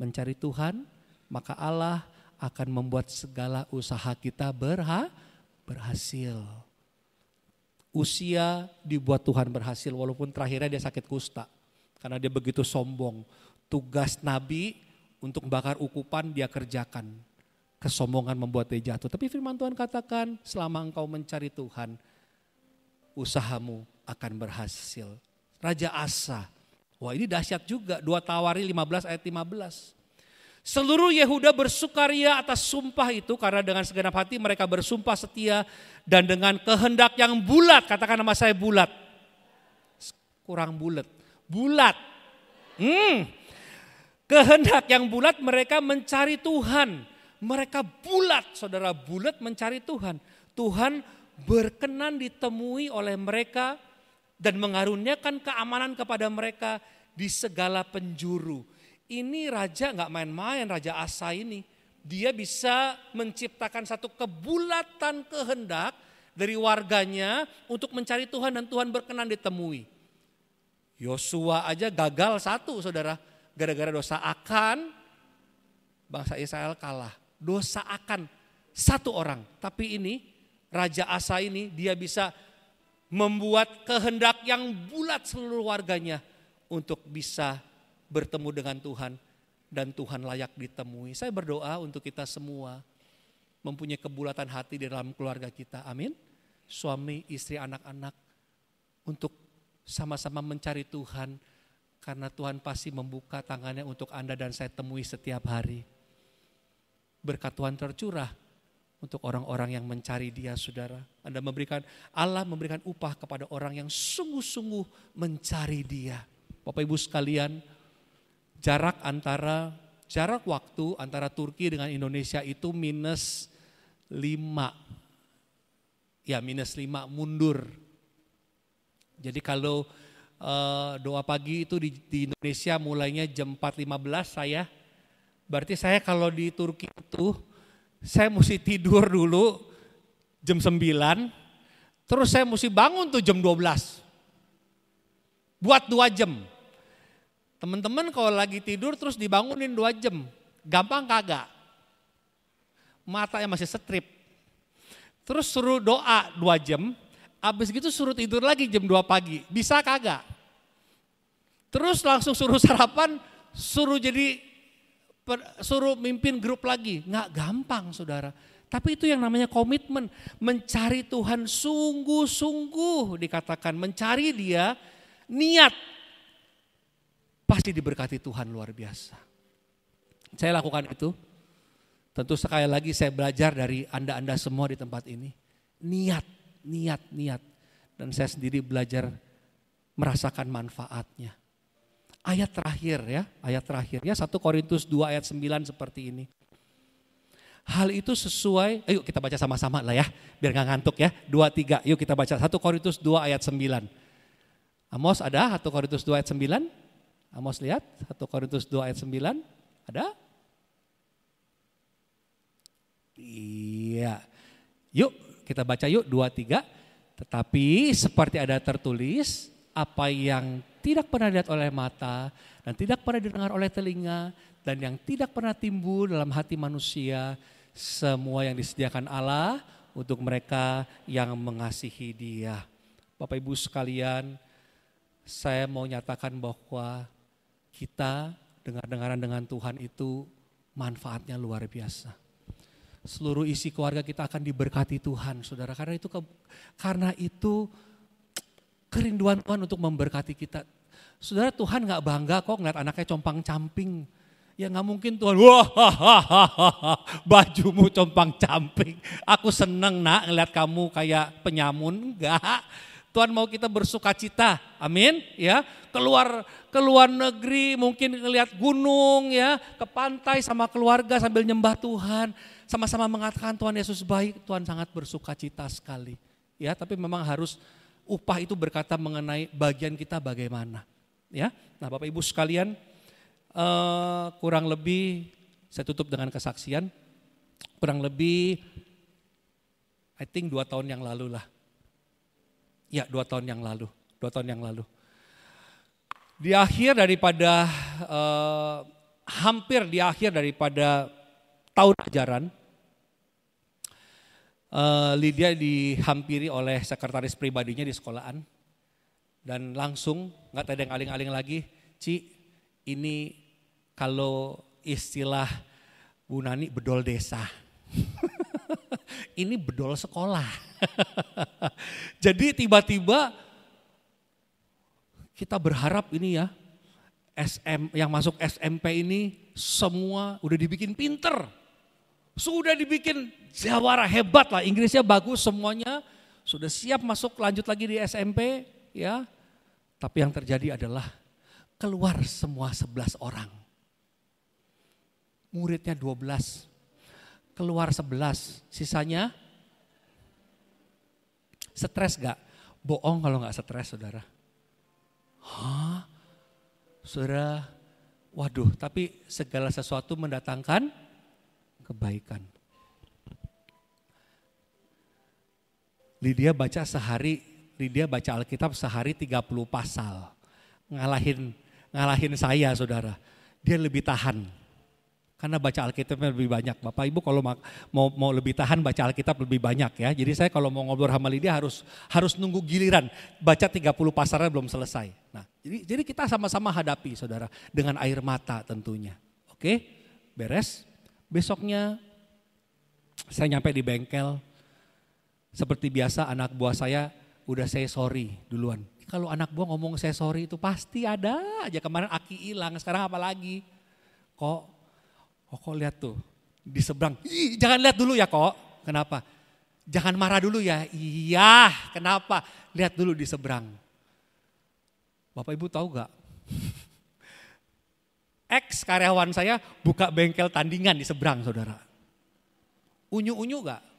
mencari Tuhan, maka Allah akan membuat segala usaha kita berhasil. Usia dibuat Tuhan berhasil walaupun terakhirnya dia sakit kusta. Karena dia begitu sombong. Tugas Nabi untuk membakar ukupan dia kerjakan. Kesombongan membuat dia jatuh. Tapi firman Tuhan katakan selama engkau mencari Tuhan, usahamu akan berhasil. Raja Asa. Wah ini dahsyat juga. 2 Tawari 15 ayat 15. Seluruh Yehuda bersukaria atas sumpah itu karena dengan segenap hati mereka bersumpah setia dan dengan kehendak yang bulat. Katakan nama saya bulat. Kurang bulat. Bulat. Kehendak yang bulat mereka mencari Tuhan. Mereka bulat, saudara, bulat mencari Tuhan. Tuhan berkenan ditemui oleh mereka dan mengaruniakan keamanan kepada mereka di segala penjuru. Ini raja gak main-main, Raja Asa ini. Dia bisa menciptakan satu kebulatan kehendak dari warganya untuk mencari Tuhan dan Tuhan berkenan ditemui. Yosua aja gagal satu saudara. Gara-gara dosa Akan, bangsa Israel kalah. Dosa Akan satu orang. Tapi ini Raja Asa ini dia bisa membuat kehendak yang bulat seluruh warganya untuk bisa bertemu dengan Tuhan dan Tuhan layak ditemui. Saya berdoa untuk kita semua mempunyai kebulatan hati di dalam keluarga kita. Amin. Suami, istri, anak-anak untuk sama-sama mencari Tuhan karena Tuhan pasti membuka tangannya untuk Anda dan saya temui setiap hari. Berkat Tuhan tercurah untuk orang-orang yang mencari Dia, saudara. Allah memberikan upah kepada orang yang sungguh-sungguh mencari Dia. Bapak Ibu sekalian, jarak waktu antara Turki dengan Indonesia itu -5. Ya -5 mundur. Jadi kalau doa pagi itu di Indonesia mulainya jam 4.15 saya. Berarti saya kalau di Turki itu saya mesti tidur dulu jam 9. Terus saya mesti bangun tuh jam 12. Buat 2 jam. Teman-teman kalau lagi tidur terus dibangunin 2 jam, gampang kagak? Matanya masih strip. Terus suruh doa 2 jam, habis gitu suruh tidur lagi jam 2 pagi, bisa kagak? Terus langsung suruh sarapan, suruh mimpin grup lagi, nggak gampang saudara. Tapi itu yang namanya komitmen, mencari Tuhan sungguh-sungguh dikatakan, mencari Dia, niat. Pasti diberkati Tuhan luar biasa. Saya lakukan itu. Tentu sekali lagi saya belajar dari Anda semua di tempat ini. Niat. Dan saya sendiri belajar merasakan manfaatnya. Ayat terakhir ya 1 Korintus 2 ayat 9 seperti ini. Hal itu sesuai, ayo kita baca sama-sama lah ya, biar gak ngantuk ya. 2, 3, yuk kita baca 1 Korintus 2 ayat 9. Amos ada 1 Korintus 2 ayat 9? Amos lihat 1 Korintus 2 ayat 9, ada? Iya. Yuk kita baca yuk 2, 3. Tetapi seperti ada tertulis, apa yang tidak pernah dilihat oleh mata dan tidak pernah didengar oleh telinga dan yang tidak pernah timbul dalam hati manusia, semua yang disediakan Allah untuk mereka yang mengasihi Dia. Bapak Ibu sekalian, saya mau nyatakan bahwa kita dengar-dengaran dengan Tuhan itu manfaatnya luar biasa. Seluruh isi keluarga kita akan diberkati Tuhan, saudara. Karena itu kerinduan Tuhan untuk memberkati kita. Saudara, Tuhan gak bangga kok ngeliat anaknya compang-camping. Ya gak mungkin Tuhan, bajumu compang-camping. Aku seneng nak ngeliat kamu kayak penyamun. Enggak. Tuhan mau kita bersukacita, amin ya. Keluar negeri mungkin lihat gunung ya, ke pantai sama keluarga sambil nyembah Tuhan. sama-sama mengatakan Tuhan Yesus baik, Tuhan sangat bersuka cita sekali. Ya, tapi memang harus upah itu berkata mengenai bagian kita bagaimana. Ya, nah Bapak Ibu sekalian, kurang lebih saya tutup dengan kesaksian. Kurang lebih, I think 2 tahun yang lalu lah. Ya, 2 tahun yang lalu. 2 tahun yang lalu. Di akhir daripada hampir di akhir daripada tahun ajaran, Lydia dihampiri oleh sekretaris pribadinya di sekolahan dan langsung nggak tedeng aling-aling lagi, Ci, ini kalau istilah Bu Nani bedol desa, ini bedol sekolah. Jadi tiba-tiba kita berharap ini ya, yang masuk SMP ini semua udah dibikin pinter. Sudah dibikin jawara hebat lah, Inggrisnya bagus semuanya. Sudah siap masuk lanjut lagi di SMP ya. Tapi yang terjadi adalah keluar semua 11 orang. Muridnya 12, keluar 11, sisanya stres gak? Bohong kalau gak stres saudara. Hah? Saudara, waduh, tapi segala sesuatu mendatangkan kebaikan. Lydia baca Alkitab sehari 30 pasal. Ngalahin saya saudara. Dia lebih tahan. Karena baca Alkitabnya lebih banyak. Bapak Ibu kalau mau lebih tahan baca Alkitab lebih banyak ya. Jadi saya kalau mau ngobrol sama Lydia harus nunggu giliran. Baca 30 pasalnya belum selesai. Nah, jadi kita sama-sama hadapi saudara. Dengan air mata tentunya. Oke, beres. Besoknya saya nyampe di bengkel. Seperti biasa anak buah saya udah say sorry duluan. Kalau anak buah ngomong say sorry itu pasti ada aja. Kemarin Aki hilang, sekarang apa lagi? Kok lihat tuh di seberang. Ih, jangan lihat dulu ya kok. Kenapa? Jangan marah dulu ya. Iya, kenapa? Lihat dulu di seberang. Bapak Ibu tahu gak? Ex karyawan saya buka bengkel tandingan di seberang saudara. Unyu-unyu gak?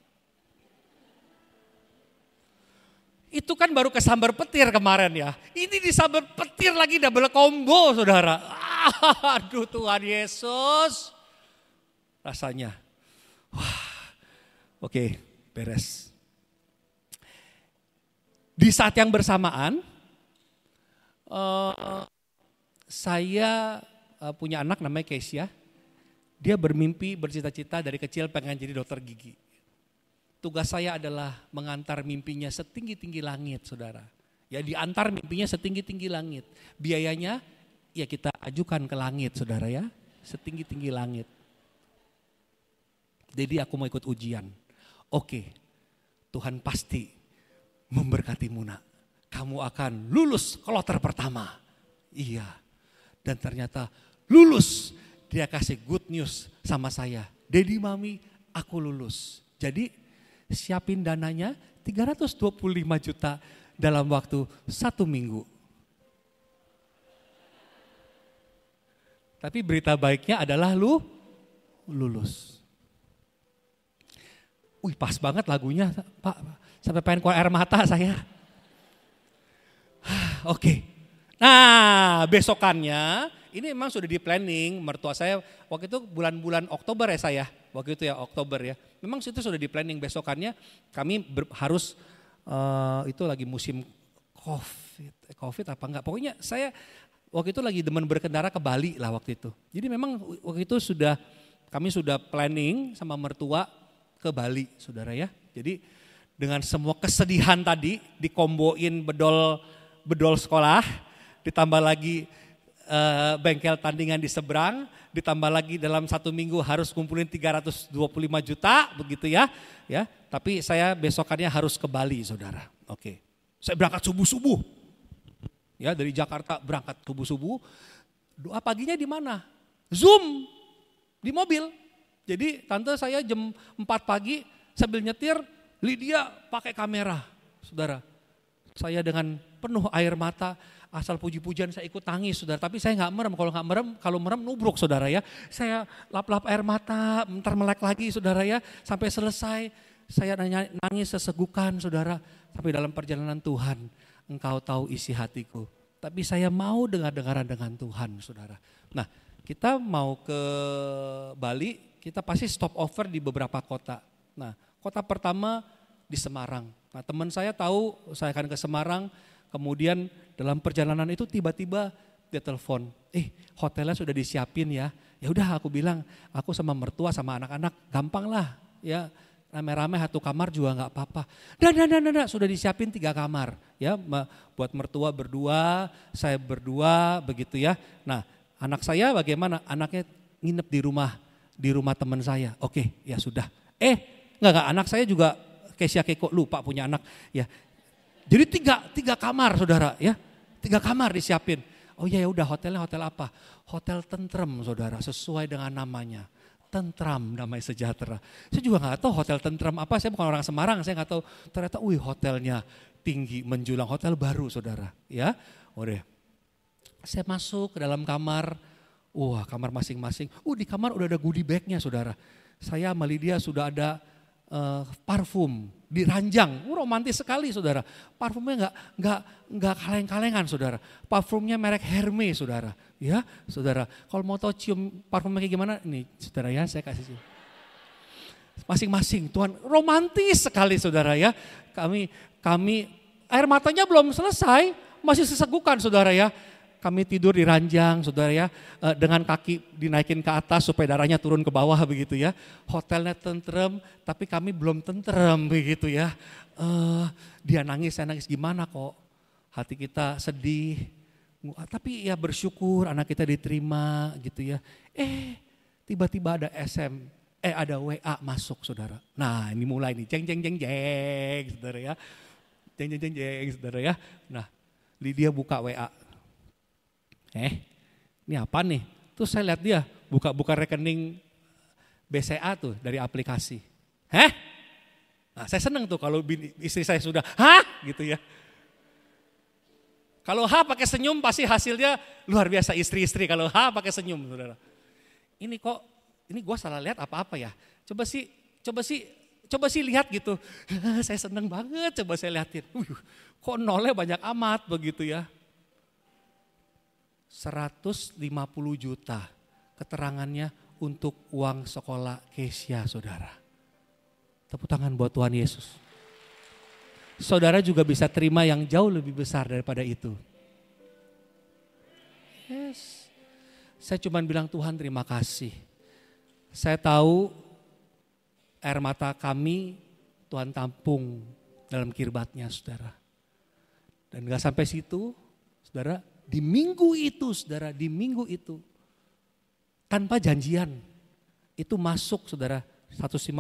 Itu kan baru kesambar petir kemarin ya. Ini disambar petir lagi double combo saudara. Aduh Tuhan Yesus. Rasanya, wah, oke, beres. Di saat yang bersamaan, saya punya anak namanya Keisha. Dia bermimpi, bercita-cita dari kecil pengen jadi dokter gigi. Tugas saya adalah mengantar mimpinya setinggi-tinggi langit, saudara. Ya diantar mimpinya setinggi-tinggi langit. Biayanya ya kita ajukan ke langit, saudara ya, setinggi-tinggi langit. Jadi aku mau ikut ujian. Oke, Tuhan pasti memberkatimu nak. Kamu akan lulus kloter pertama. Iya, dan ternyata lulus. Dia kasih good news sama saya. Dedi mami, aku lulus. Jadi siapin dananya 325 juta dalam waktu 1 minggu. Tapi berita baiknya adalah lulus. Wih pas banget lagunya Pak, sampai pengen keluar air mata saya. Oke. Nah besokannya ini memang sudah di planning, mertua saya waktu itu bulan-bulan Oktober ya saya, waktu itu ya Oktober ya. Memang itu sudah di planning besokannya kami harus itu lagi musim COVID apa enggak. Pokoknya saya waktu itu lagi demen berkendara ke Bali lah waktu itu. Jadi memang waktu itu kami sudah planning sama mertua ke Bali saudara ya. Jadi dengan semua kesedihan tadi dikomboin bedol sekolah, ditambah lagi bengkel tandingan di seberang, ditambah lagi dalam 1 minggu harus kumpulin 325 juta begitu ya. Ya, tapi saya besokannya harus ke Bali saudara. Oke. Saya berangkat subuh-subuh. Ya, dari Jakarta berangkat subuh-subuh. Doa paginya di mana? Zoom di mobil. Jadi tante saya jam 4 pagi sambil nyetir, Lydia pakai kamera, saudara. Saya dengan penuh air mata, asal puji-pujian saya ikut tangis saudara. Tapi saya nggak merem, kalau merem nubruk saudara ya. Saya lap-lap air mata, bentar melek lagi saudara ya. Sampai selesai saya nangis sesegukan saudara. Tapi dalam perjalanan Tuhan, Engkau tahu isi hatiku. Tapi saya mau dengar-dengaran dengan Tuhan saudara. Nah, kita mau ke Bali, kita pasti stop over di beberapa kota. Nah, kota pertama di Semarang. Nah, teman saya tahu saya akan ke Semarang, kemudian dalam perjalanan itu tiba-tiba dia telepon, hotelnya sudah disiapin ya. Ya udah aku bilang, aku sama mertua sama anak-anak gampang lah ya. Rame-rame satu kamar juga nggak apa-apa. Dan sudah disiapin 3 kamar ya, buat mertua berdua, saya berdua begitu ya. Nah, anak saya bagaimana? Anaknya nginep di rumah teman saya. Oke, ya sudah. Enggak, anak saya juga Kesia Keko lupa punya anak ya. Jadi tiga kamar saudara ya, 3 kamar disiapin. Oh ya udah, hotelnya hotel apa? Hotel tentrem saudara, sesuai dengan namanya. Tentram, damai sejahtera. Saya juga nggak tahu hotel tentram apa, saya bukan orang Semarang, saya nggak tahu. Ternyata hotelnya tinggi menjulang, hotel baru saudara ya. Udah, saya masuk ke dalam kamar, kamar masing-masing. Di kamar udah ada goodie bagnya saudara. Saya sama Lydia sudah ada parfum diranjang, romantis sekali saudara. Parfumnya nggak kaleng-kalengan saudara. Parfumnya merek Hermes saudara, ya saudara. Kalau mau tahu cium parfumnya kayak gimana, nih saudara ya, saya kasih cium. Masing-masing, Tuhan romantis sekali saudara ya. Kami air matanya belum selesai, masih sesegukan saudara ya. Kami tidur di ranjang saudara ya, dengan kaki dinaikin ke atas supaya darahnya turun ke bawah begitu ya. Hotelnya tentrem tapi kami belum tentrem begitu ya. Dia nangis, saya nangis, gimana kok hati kita sedih. Tapi ya bersyukur anak kita diterima gitu ya. Tiba-tiba ada ada WA masuk saudara. Nah ini mulai nih, jeng saudara ya. Jeng saudara ya. Nah Lydia buka WA. Ini apa nih? Terus saya lihat dia buka rekening BCA tuh dari aplikasi. Nah, saya seneng tuh kalau istri saya sudah, gitu ya. Kalau pakai senyum pasti hasilnya luar biasa, istri-istri kalau pakai senyum saudara. Ini gue salah lihat apa ya? Coba sih lihat gitu. Saya seneng banget, coba saya lihatin. Kok nolnya banyak amat begitu ya. 150 juta keterangannya untuk uang sekolah Kesia saudara. Tepuk tangan buat Tuhan Yesus. Saudara juga bisa terima yang jauh lebih besar daripada itu. Yes. Saya cuma bilang Tuhan terima kasih. Saya tahu air mata kami Tuhan tampung dalam kirbatnya saudara. Dan gak sampai situ saudara. Di minggu itu tanpa janjian itu masuk saudara 150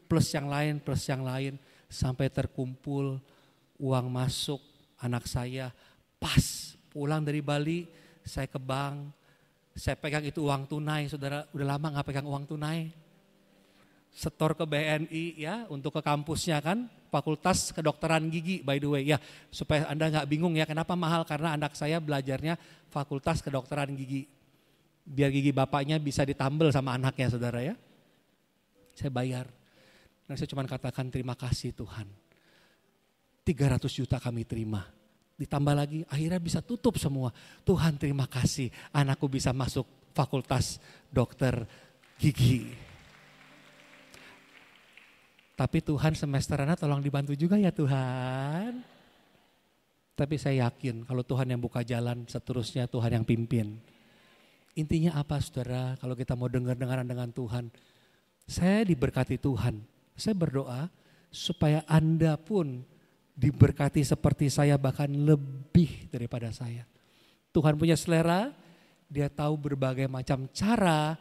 plus yang lain sampai terkumpul uang masuk. Anak saya pas pulang dari Bali, saya ke bank, saya pegang itu uang tunai saudara, udah lama gak pegang uang tunai. Setor ke BNI ya untuk ke kampusnya kan. Fakultas Kedokteran Gigi by the way ya, supaya Anda nggak bingung ya kenapa mahal, karena anak saya belajarnya Fakultas Kedokteran Gigi. Biar gigi bapaknya bisa ditambel sama anaknya saudara ya. Saya bayar. Dan saya cuma katakan terima kasih Tuhan. 300 juta kami terima. Ditambah lagi akhirnya bisa tutup semua. Tuhan terima kasih anakku bisa masuk Fakultas Dokter Gigi. Tapi Tuhan semesterannya tolong dibantu juga ya Tuhan. Tapi saya yakin kalau Tuhan yang buka jalan, seterusnya Tuhan yang pimpin. Intinya apa saudara, kalau kita mau dengar-dengaran dengan Tuhan. Saya diberkati Tuhan. Saya berdoa supaya Anda pun diberkati seperti saya, bahkan lebih daripada saya. Tuhan punya selera, dia tahu berbagai macam cara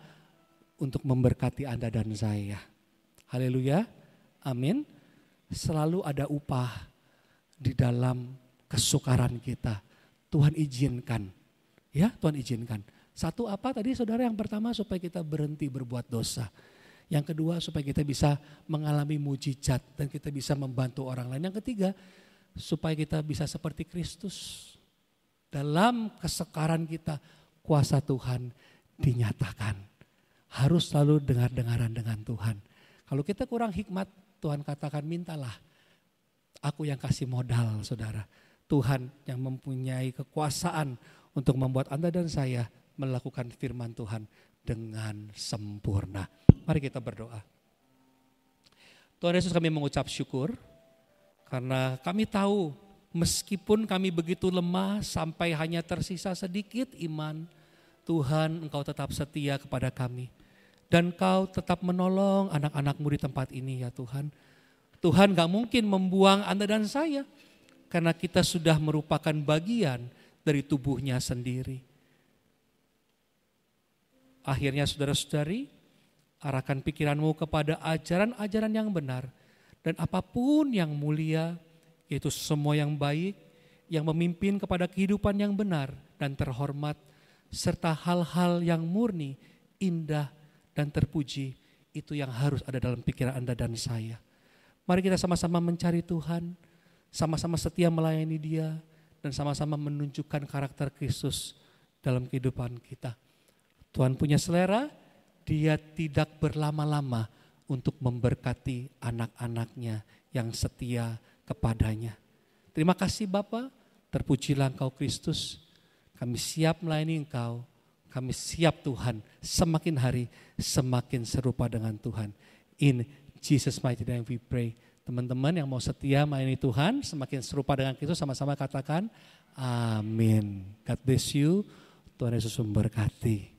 untuk memberkati Anda dan saya. Haleluya. Amin. Selalu ada upah di dalam kesukaran kita. Tuhan izinkan. Ya, Tuhan izinkan. Satu apa tadi saudara? Yang pertama supaya kita berhenti berbuat dosa. Yang kedua supaya kita bisa mengalami mujizat dan kita bisa membantu orang lain. Yang ketiga supaya kita bisa seperti Kristus. dalam kesukaran kita, kuasa Tuhan dinyatakan. Harus selalu dengar-dengaran dengan Tuhan. Kalau kita kurang hikmat, Tuhan katakan mintalah. Aku yang kasih modal, saudara. Tuhan yang mempunyai kekuasaan untuk membuat Anda dan saya melakukan firman Tuhan dengan sempurna. Mari kita berdoa. Tuhan Yesus, kami mengucap syukur karena kami tahu meskipun kami begitu lemah sampai hanya tersisa sedikit iman, Tuhan Engkau tetap setia kepada kami. Dan Kau tetap menolong anak-anak-Mu di tempat ini ya Tuhan. Tuhan gak mungkin membuang Anda dan saya karena kita sudah merupakan bagian dari tubuhnya sendiri. Akhirnya saudara-saudari, arahkan pikiranmu kepada ajaran-ajaran yang benar. Dan apapun yang mulia, yaitu semua yang baik, yang memimpin kepada kehidupan yang benar dan terhormat, serta hal-hal yang murni, indah, dan terpuji, itu yang harus ada dalam pikiran Anda dan saya. Mari kita sama-sama mencari Tuhan, sama-sama setia melayani Dia, dan sama-sama menunjukkan karakter Kristus dalam kehidupan kita. Tuhan punya selera, Dia tidak berlama-lama untuk memberkati anak-anaknya yang setia kepadanya. Terima kasih Bapa, terpujilah Engkau Kristus. Kami siap melayani Engkau. Kami siap Tuhan, semakin hari semakin serupa dengan Tuhan. In Jesus mighty name we pray. Teman-teman yang mau setia melayani Tuhan, semakin serupa dengan Kristus, sama-sama katakan amin. God bless you, Tuhan Yesus memberkati.